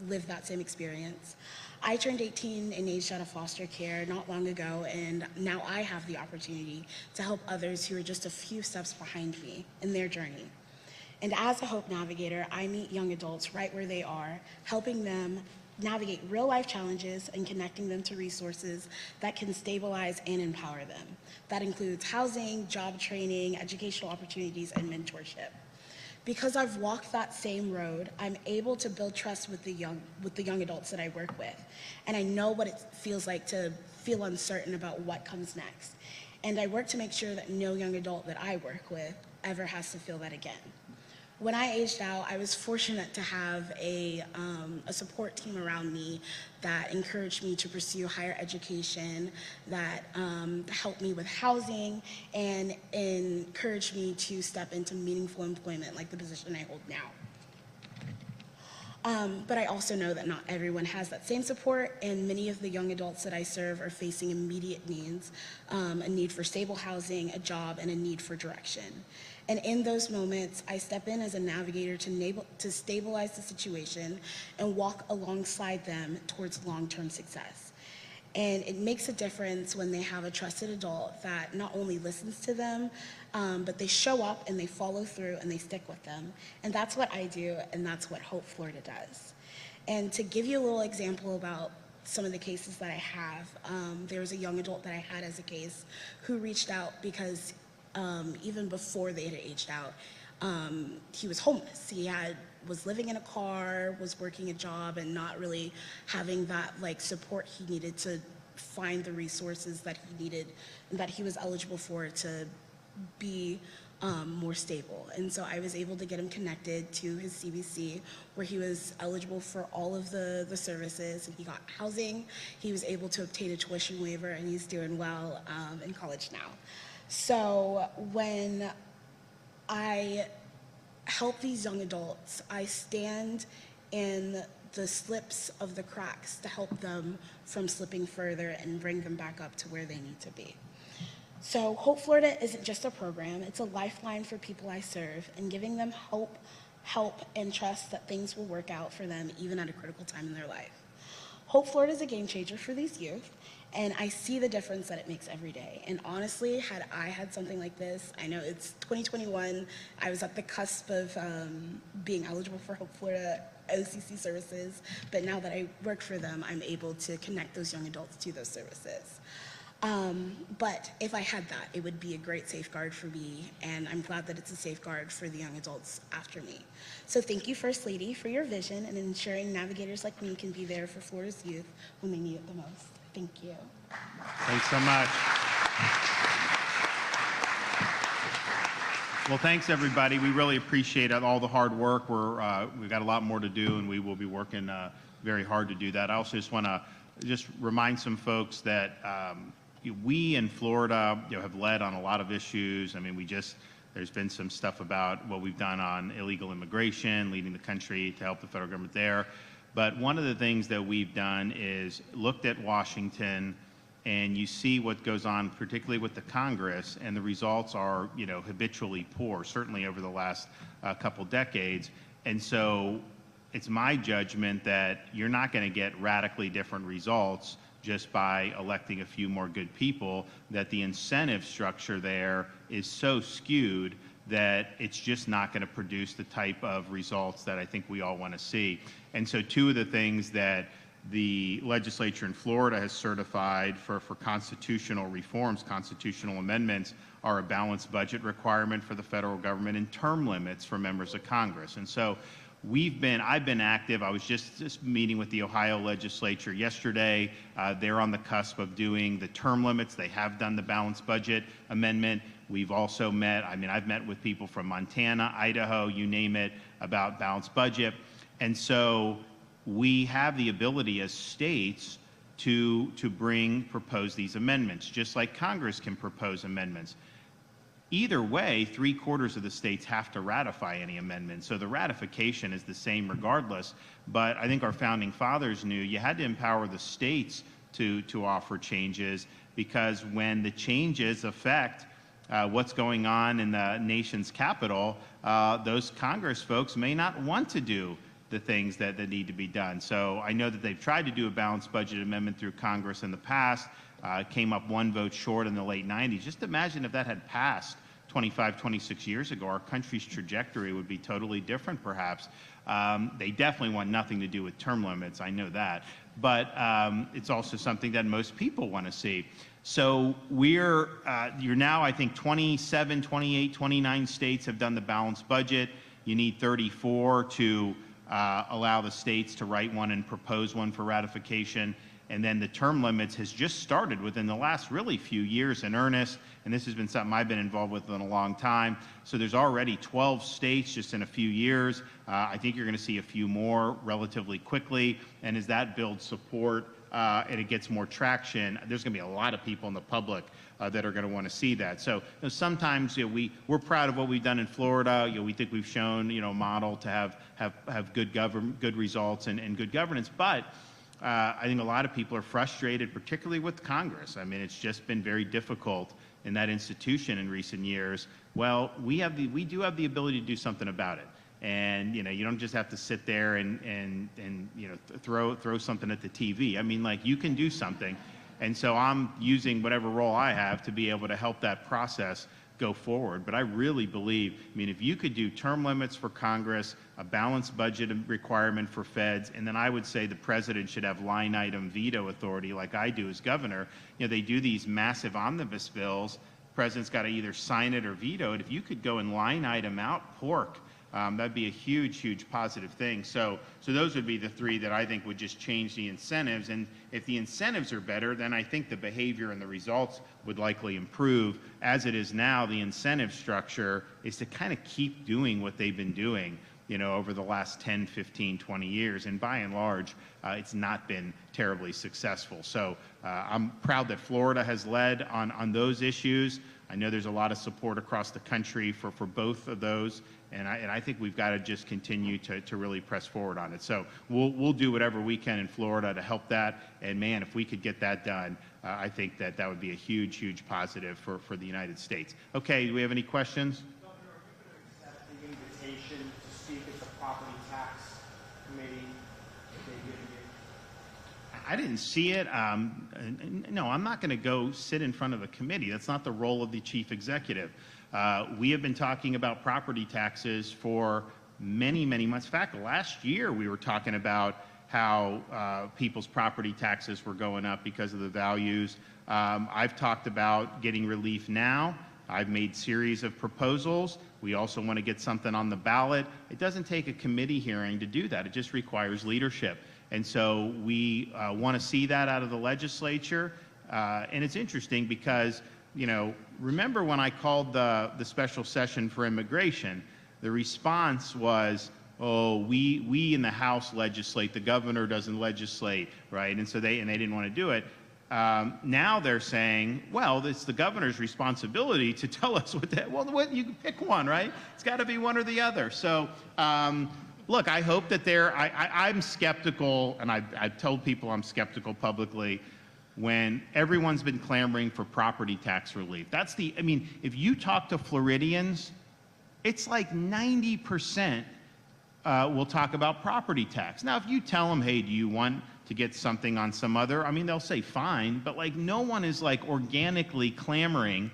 lived that same experience. I turned 18 and aged out of foster care not long ago, and now I have the opportunity to help others who are just a few steps behind me in their journey. And as a Hope Navigator, I meet young adults right where they are, helping them navigate real-life challenges and connecting them to resources that can stabilize and empower them. That includes housing, job training, educational opportunities, and mentorship. Because I've walked that same road, I'm able to build trust with the young adults that I work with. And I know what it feels like to feel uncertain about what comes next. And I work to make sure that no young adult that I work with ever has to feel that again. When I aged out, I was fortunate to have a support team around me that encouraged me to pursue higher education, that helped me with housing, and encouraged me to step into meaningful employment like the position I hold now. But I also know that not everyone has that same support, and many of the young adults that I serve are facing immediate needs, a need for stable housing, a job, and a need for direction. And in those moments, I step in as a navigator to stabilize the situation and walk alongside them towards long-term success. And it makes a difference when they have a trusted adult that not only listens to them, but they show up and they follow through and they stick with them. And that's what I do, and that's what Hope Florida does. And to give you a little example about some of the cases that I have, there was a young adult that I had as a case who reached out because even before they had aged out, he was homeless. He was living in a car, was working a job, and not really having that support he needed to find the resources that he needed and that he was eligible for to be more stable. And so I was able to get him connected to his CBC, where he was eligible for all of the services, and he got housing. He was able to obtain a tuition waiver, and he's doing well in college now. So when I help these young adults, I stand in the slips of the cracks to help them from slipping further and bring them back up to where they need to be. So Hope Florida isn't just a program, it's a lifeline for people I serve, and giving them hope, help, and trust that things will work out for them even at a critical time in their life. Hope Florida is a game changer for these youth, and I see the difference that it makes every day. And honestly, had I had something like this, I know it's 2021, I was at the cusp of being eligible for Hope Florida OCC services, but now that I work for them, I'm able to connect those young adults to those services. But if I had that, it would be a great safeguard for me, and I'm glad that it's a safeguard for the young adults after me. So thank you, First Lady, for your vision and ensuring navigators like me can be there for Florida's youth when they need it the most. Thank you. Thanks so much. Well, thanks, everybody. We really appreciate all the hard work. We've got a lot more to do, and we will be working very hard to do that. I also just want to remind some folks that we in Florida have led on a lot of issues. I mean, there's been some stuff about what we've done on illegal immigration, leading the country to help the federal government there. But one of the things that we've done is looked at Washington, and you see what goes on, particularly with the Congress, and the results are, habitually poor, certainly over the last couple decades. And so it's my judgment that you're not going to get radically different results just by electing a few more good people, that the incentive structure there is so skewed that it's just not going to produce the type of results that I think we all want to see. And so two of the things that the legislature in Florida has certified for constitutional reforms, constitutional amendments, are a balanced budget requirement for the federal government and term limits for members of Congress. And so I've been active. I was just meeting with the Ohio legislature yesterday. They're on the cusp of doing the term limits. They have done the balanced budget amendment. We've also I've met with people from Montana, Idaho, you name it, about balanced budget. And so we have the ability as states to propose these amendments, just like Congress can propose amendments. Either way, 3/4 of the states have to ratify any amendment. So the ratification is the same regardless. But I think our founding fathers knew you had to empower the states to offer changes, because when the changes affect what's going on in the nation's capital, those Congress folks may not want to do the things that need to be done. So I know that they've tried to do a balanced budget amendment through Congress in the past, came up one vote short in the late 90s. Just imagine if that had passed 25, 26 years ago, our country's trajectory would be totally different perhaps. They definitely want nothing to do with term limits, I know that. But it's also something that most people want to see. So you're now, I think, 27, 28, 29 states have done the balanced budget. You need 34 to allow the states to write one and propose one for ratification. And then the term limits has just started within the last really few years in earnest. And this has been something I've been involved with in a long time. So there's already 12 states just in a few years. I think you're going to see a few more relatively quickly. And as that builds support and it gets more traction, there's going to be a lot of people in the public that are going to want to see that. So sometimes we're proud of what we've done in Florida. We think we've shown a model to have good results and good governance. But I think a lot of people are frustrated, particularly with Congress. I mean, it's just been very difficult in that institution in recent years. Well, we do have the ability to do something about it. And you don't just have to sit there and throw something at the TV. I mean, like, you can do something. And so I'm using whatever role I have to be able to help that process go forward. But I really believe, if you could do term limits for Congress, a balanced budget requirement for feds, and then I would say the president should have line item veto authority like I do as governor. They do these massive omnibus bills. The president's got to either sign it or veto it. If you could go and line item out pork, that'd be a huge, huge positive thing. So those would be the three that I think would just change the incentives. And if the incentives are better, then I think the behavior and the results would likely improve. As it is now, the incentive structure is to kind of keep doing what they've been doing, over the last 10, 15, 20 years. And by and large, it's not been terribly successful. So I'm proud that Florida has led on those issues. I know there's a lot of support across the country for both of those. And I think we've got to just continue to really press forward on it. So we'll do whatever we can in Florida to help that. And man, if we could get that done, I think that would be a huge, huge positive for the United States. Okay, do we have any questions? Governor, are you going to accept the invitation to speak at the property tax committee that they given you? I didn't see it. No, I'm not going to go sit in front of a committee. That's not the role of the chief executive. We have been talking about property taxes for many, many months. In fact, last year we were talking about how people's property taxes were going up because of the values. I've talked about getting relief now. I've made series of proposals. We also want to get something on the ballot. It doesn't take a committee hearing to do that. It just requires leadership. And so we want to see that out of the legislature. And it's interesting because remember when I called the special session for immigration, the response was, oh, we in the House legislate, the governor doesn't legislate, right? And so they didn't want to do it. Now they're saying, well, it's the governor's responsibility to tell us what you pick one, right? It's got to be one or the other. So look, I hope that I'm skeptical, and I've told people I'm skeptical publicly, when everyone's been clamoring for property tax relief. If you talk to Floridians, it's like 90% will talk about property tax. Now, if you tell them, hey, do you want to get something on some other, they'll say fine, but no one is organically clamoring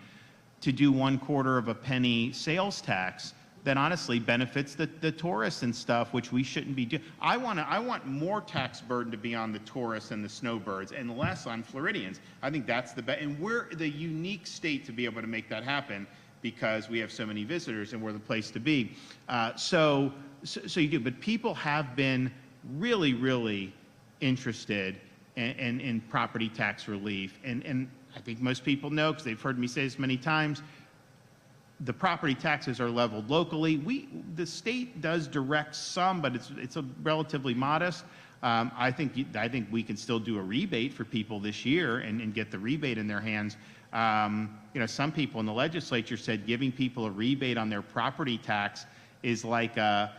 to do 1/4 of a penny sales tax that honestly benefits the tourists and stuff, which we shouldn't be doing. I want more tax burden to be on the tourists and the snowbirds and less on Floridians. I think that's the best, and we're the unique state to be able to make that happen because we have so many visitors and we're the place to be. So you do, but people have been really, really interested in property tax relief, and I think most people know because they've heard me say this many times. The property taxes are leveled locally. The state does direct some, but it's a relatively modest. I think we can still do a rebate for people this year and get the rebate in their hands. Some people in the legislature said giving people a rebate on their property tax is like a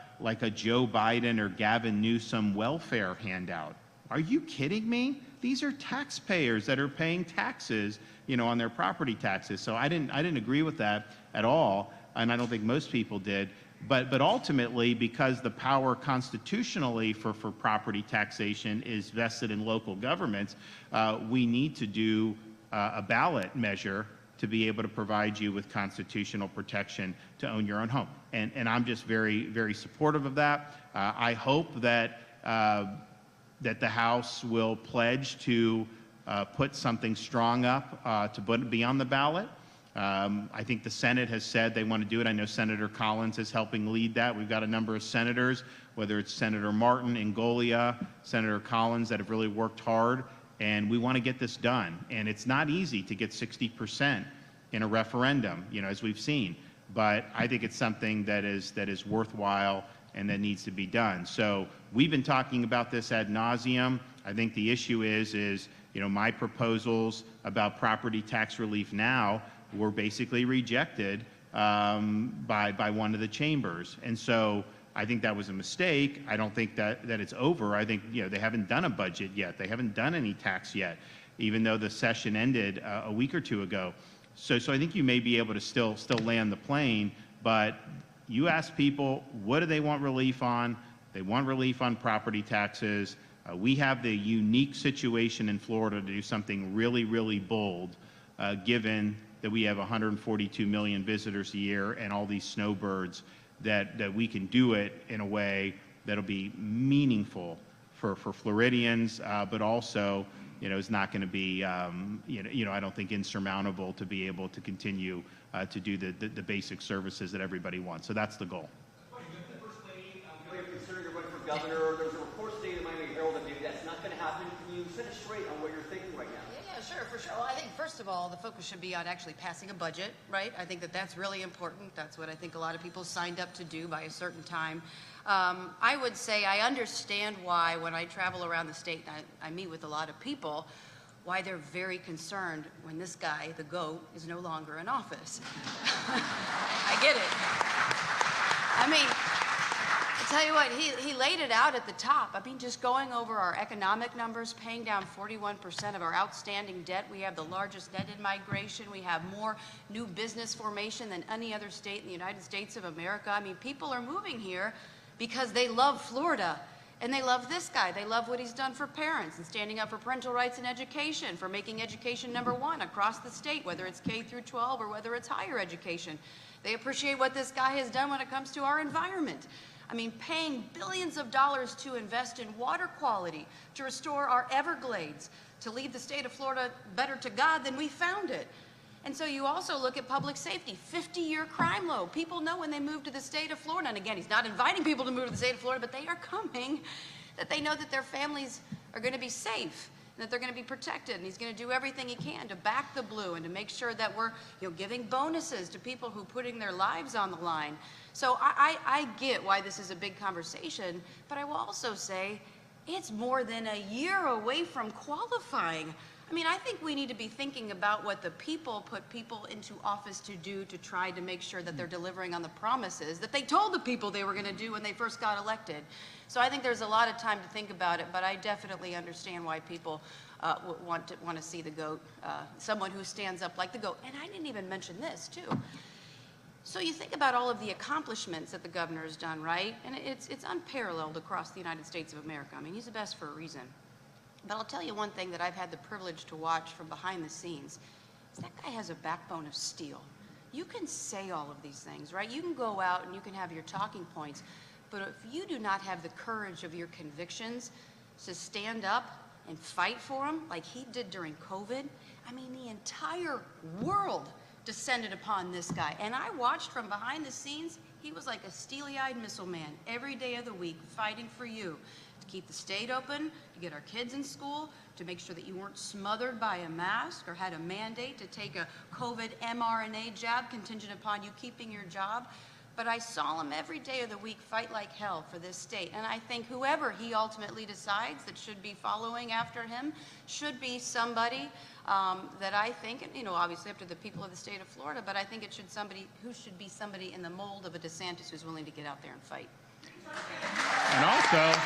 Joe Biden or Gavin Newsom welfare handout. Are you kidding me? These are taxpayers that are paying taxes, on their property taxes. So I didn't agree with that at all, and I don't think most people did. But ultimately, because the power constitutionally for property taxation is vested in local governments, we need to do a ballot measure to be able to provide you with constitutional protection to own your own home. And I'm just very, very supportive of that. I hope that the House will pledge to put something strong up to be on the ballot. I think the Senate has said they want to do it. I know Senator Collins is helping lead that. We've got a number of senators, whether it's Senator Martin, Ingolia, Senator Collins, that have really worked hard, and we want to get this done. And it's not easy to get 60% in a referendum, as we've seen. But I think it's something that is worthwhile and that needs to be done. So we've been talking about this ad nauseum. I think the issue is, my proposals about property tax relief now were basically rejected by one of the chambers. And so I think that was a mistake. I don't think that it's over. I think, they haven't done a budget yet. They haven't done any tax yet, even though the session ended a week or two ago. So I think you may be able to still land the plane, but you ask people, what do they want relief on? They want relief on property taxes. We have the unique situation in Florida to do something really, really bold, given that we have 142 million visitors a year and all these snowbirds, that we can do it in a way that'll be meaningful for Floridians, but also, is not going to be, I don't think insurmountable to be able to continue to do the basic services that everybody wants. So that's the goal. First Lady, you're considering to run for governor. There's a report today in the Miami Herald that maybe that's not going to happen. Can you set us straight on what you're thinking right now? Yeah, sure, for sure. Well, I think, first of all, the focus should be on actually passing a budget, right? I think that's really important. That's what I think a lot of people signed up to do by a certain time. I would say I understand why, when I travel around the state and I meet with a lot of people, why they're very concerned when this guy, the GOAT, is no longer in office. I get it. I mean, I tell you what, he laid it out at the top. I mean, just going over our economic numbers, paying down 41% of our outstanding debt. We have the largest net in migration. We have more new business formation than any other state in the United States of America. I mean, people are moving here because they love Florida. And they love this guy. They love what he's done for parents and standing up for parental rights in education, for making education #1 across the state, whether it's K through 12 or whether it's higher education. They appreciate what this guy has done when it comes to our environment. I mean, paying billions of dollars to invest in water quality, to restore our Everglades, to leave the state of Florida better to God than we found it. And so you also look at public safety, 50-year crime low. People know when they move to the state of Florida, and again, he's not inviting people to move to the state of Florida, but they are coming, that they know that their families are going to be safe, and that they're going to be protected, and he's going to do everything he can to back the blue and to make sure that we're giving bonuses to people who are putting their lives on the line. So I get why this is a big conversation, but I will also say it's more than a year away from qualifying. I mean, I think we need to be thinking about what the people put people into office to do, to try to make sure that they're delivering on the promises that they told the people they were going to do when they first got elected. So I think there's a lot of time to think about it, but I definitely understand why people want to see the GOAT, someone who stands up like the GOAT. And I didn't even mention this, too. So you think about all of the accomplishments that the governor has done, right? And it's unparalleled across the United States of America. I mean, he's the best for a reason. But I'll tell you one thing that I've had the privilege to watch from behind the scenes is that guy has a backbone of steel. You can say all of these things, right? You can go out and you can have your talking points, but if you do not have the courage of your convictions to stand up and fight for them like he did during COVID, I mean, the entire world descended upon this guy. And I watched from behind the scenes. He was like a steely-eyed missile man every day of the week fighting for you. Keep the state open, to get our kids in school, to make sure that you weren't smothered by a mask or had a mandate to take a COVID mRNA jab contingent upon you keeping your job. But I saw him every day of the week fight like hell for this state. And I think whoever he ultimately decides that should be following after him should be somebody that I think, and obviously up to the people of the state of Florida, but I think it should be somebody in the mold of a DeSantis who's willing to get out there and fight. And also,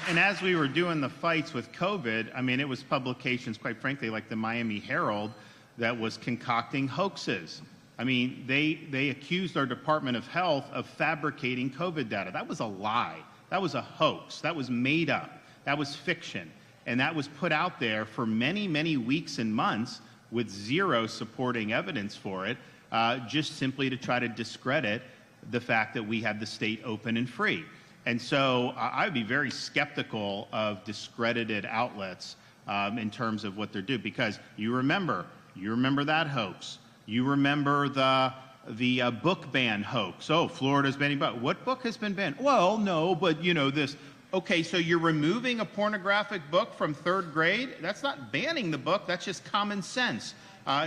and as we were doing the fights with COVID, I mean, it was publications, quite frankly, like the Miami Herald, that was concocting hoaxes. I mean, they accused our Department of Health of fabricating COVID data. That was a lie. That was a hoax. That was made up. That was fiction. And that was put out there for many, many weeks and months with zero supporting evidence for it, just simply to try to discredit the fact that we had the state open and free. And so I would be very skeptical of discredited outlets in terms of what they're doing, because you remember that hoax. You remember the book ban hoax. Oh, Florida's banning book. What book has been banned? Well, no, but this. Okay, so you're removing a pornographic book from 3rd grade? That's not banning the book. That's just common sense.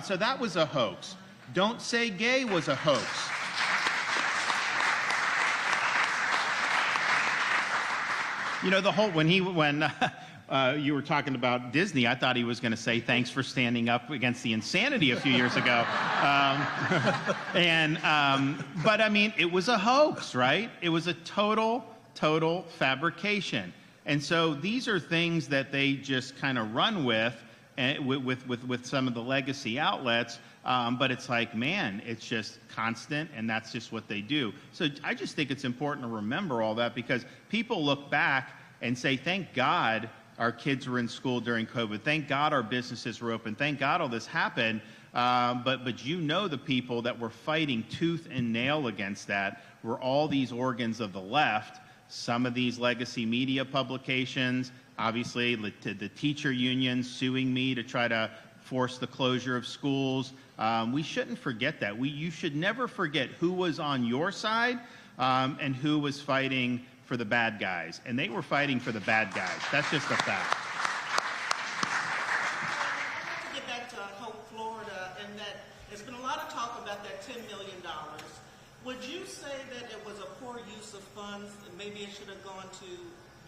So that was a hoax. Don't Say Gay was a hoax. You know, when you were talking about Disney, I thought he was going to say thanks for standing up against the insanity a few years ago. But I mean, it was a hoax, right? It was a total fabrication. And so these are things that they just kind of run with some of the legacy outlets. But it's like, man, it's just constant, and that's just what they do. So I just think it's important to remember all that, because people look back and say, thank God our kids were in school during COVID. Thank God our businesses were open. Thank God all this happened. But you know, the people that were fighting tooth and nail against that were all these organs of the left, some of these legacy media publications, obviously the teacher unions suing me to try to force the closure of schools. We shouldn't forget that. You should never forget who was on your side and who was fighting for the bad guys. And they were fighting for the bad guys. That's just a fact. To get back to Hope, Florida, and that there's been a lot of talk about that $10 million. Would you say that it was a poor use of funds, and maybe it should have gone to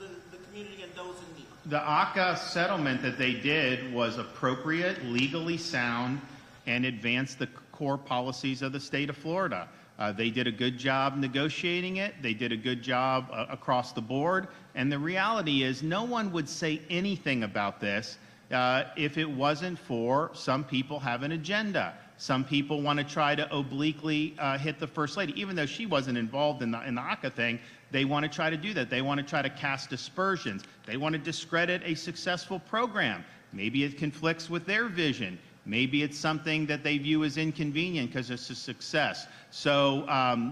the community and those in need? The ACA settlement that they did was appropriate, legally sound, and advanced the core policies of the state of Florida. They did a good job negotiating it. They did a good job across the board. And the reality is, no one would say anything about this if it wasn't for some people have an agenda. Some people want to try to obliquely hit the First Lady. Even though she wasn't involved in the ACA thing, they want to try to do that. They want to try to cast aspersions. They want to discredit a successful program. Maybe it conflicts with their vision. Maybe it's something that they view as inconvenient because it's a success. So,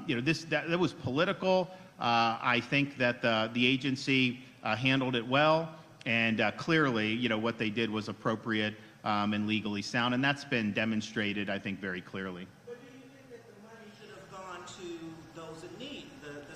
you know, that was political. I think that the agency handled it well, and clearly, you know, what they did was appropriate and legally sound, and that's been demonstrated, I think, very clearly. But do you think that the money should have gone to those in need?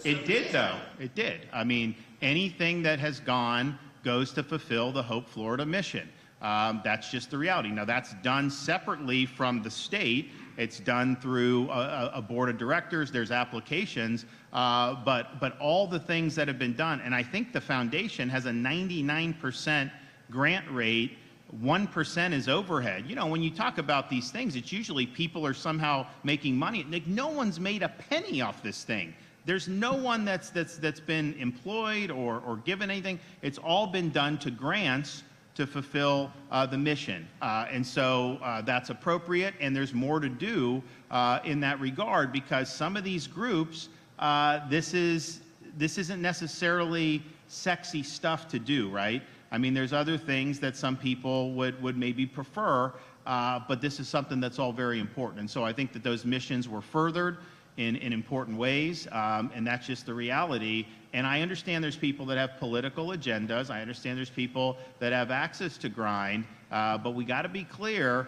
It did, though. It did. I mean, anything that has gone goes to fulfill the Hope Florida mission. That's just the reality. Now, that's done separately from the state. It's done through a board of directors. There's applications, but all the things that have been done, and I think the foundation has a 99% grant rate. 1% is overhead. You know, when you talk about these things, it's usually people are somehow making money. Like, no one's made a penny off this thing. There's no one that's been employed or given anything. It's all been done to grants to fulfill the mission. And so that's appropriate, and there's more to do in that regard, because some of these groups, this isn't necessarily sexy stuff to do, right? I mean, there's other things that some people would maybe prefer, but this is something that's all very important. And so I think that those missions were furthered in important ways, and that's just the reality. And I understand there's people that have political agendas. I understand there's people that have access to grind, but we got to be clear.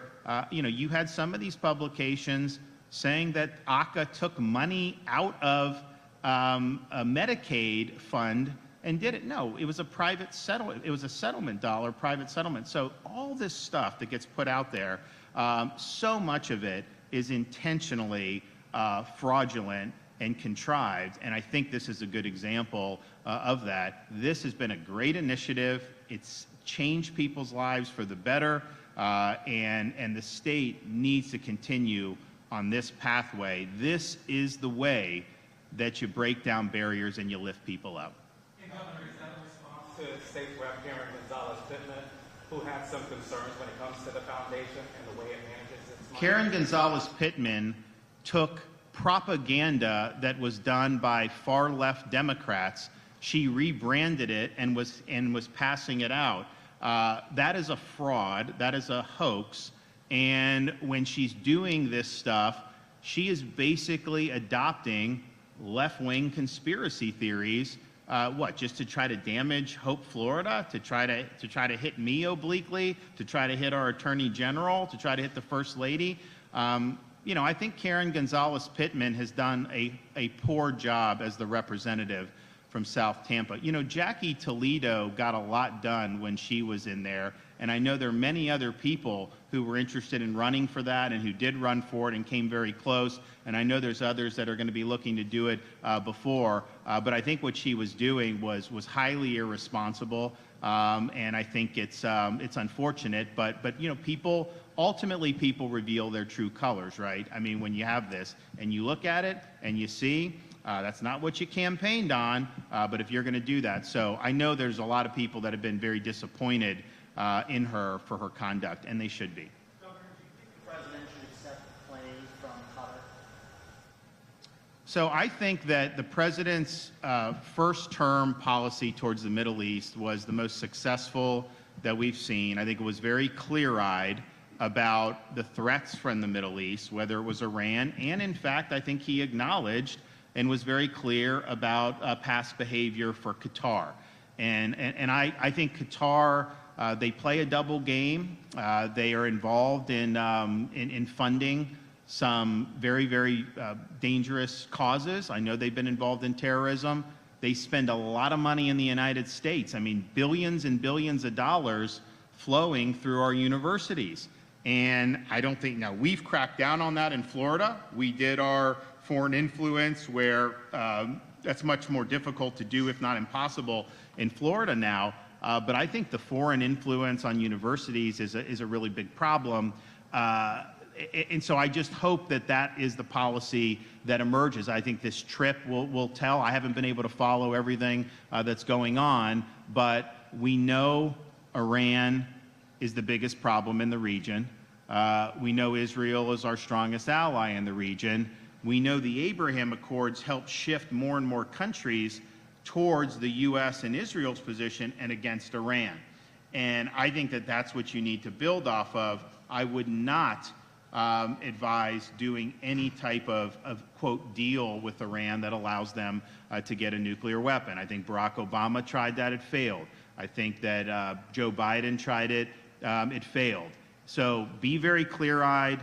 You know, you had some of these publications saying that ACA took money out of a Medicaid fund and did it. No, it was a private settlement. It was a settlement dollar, private settlement. So all this stuff that gets put out there, so much of it is intentionally fraudulent and contrived, and I think this is a good example of that. This has been a great initiative. It's changed people's lives for the better, and the state needs to continue on this pathway. This is the way that you break down barriers and you lift people up. Governor, is that a response to State Rep Karen Gonzalez-Pittman, who had some concerns when it comes to the foundation and the way it manages its money? Karen Gonzalez-Pittman took propaganda that was done by far-left Democrats. She rebranded it and was passing it out. That is a fraud. That is a hoax. And when she's doing this stuff, she is basically adopting left-wing conspiracy theories. Just to try to damage Hope Florida, to try to hit me obliquely, to try to hit our Attorney General, to try to hit the First Lady. You know, I think Karen Gonzalez-Pittman has done a poor job as the representative from South Tampa. You know, Jackie Toledo got a lot done when she was in there, and I know there are many other people who were interested in running for that and who did run for it and came very close, and I know there's others that are going to be looking to do it before, but I think what she was doing was highly irresponsible, and I think it's unfortunate, but you know, ultimately people reveal their true colors, right? I mean, when you have this and you look at it and you see that's not what you campaigned on, but if you're going to do that. So I know there's a lot of people that have been very disappointed in her for her conduct, and they should be. Governor, do you think the president should accept the plane from Qatar? So I think that the president's first-term policy towards the Middle East was the most successful that we've seen. I think it was very clear-eyed about the threats from the Middle East, whether it was Iran, and in fact, I think he acknowledged and was very clear about past behavior for Qatar. And I think Qatar, they play a double game. They are involved in funding some very, very dangerous causes. I know they've been involved in terrorism. They spend a lot of money in the United States. I mean, billions and billions of dollars flowing through our universities. And I don't think, now we've cracked down on that in Florida. We did our foreign influence where that's much more difficult to do, if not impossible, in Florida now. But I think the foreign influence on universities is a really big problem. And so I just hope that that is the policy that emerges. I think this trip will tell. I haven't been able to follow everything that's going on, but we know Iran is the biggest problem in the region. We know Israel is our strongest ally in the region. We know the Abraham Accords helped shift more and more countries towards the U.S. and Israel's position and against Iran. And I think that that's what you need to build off of. I would not advise doing any type of quote, deal with Iran that allows them to get a nuclear weapon. I think Barack Obama tried that, it failed. I think that Joe Biden tried it, it failed. So be very clear-eyed.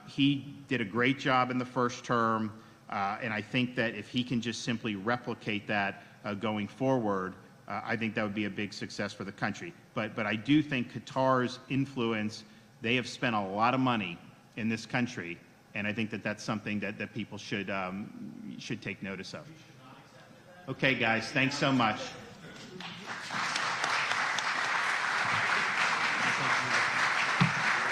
He did a great job in the first term, and I think that if he can just simply replicate that going forward, I think that would be a big success for the country. But I do think Qatar's influence, they have spent a lot of money in this country, and I think that that's something that people should take notice of. Okay, guys, thanks so much.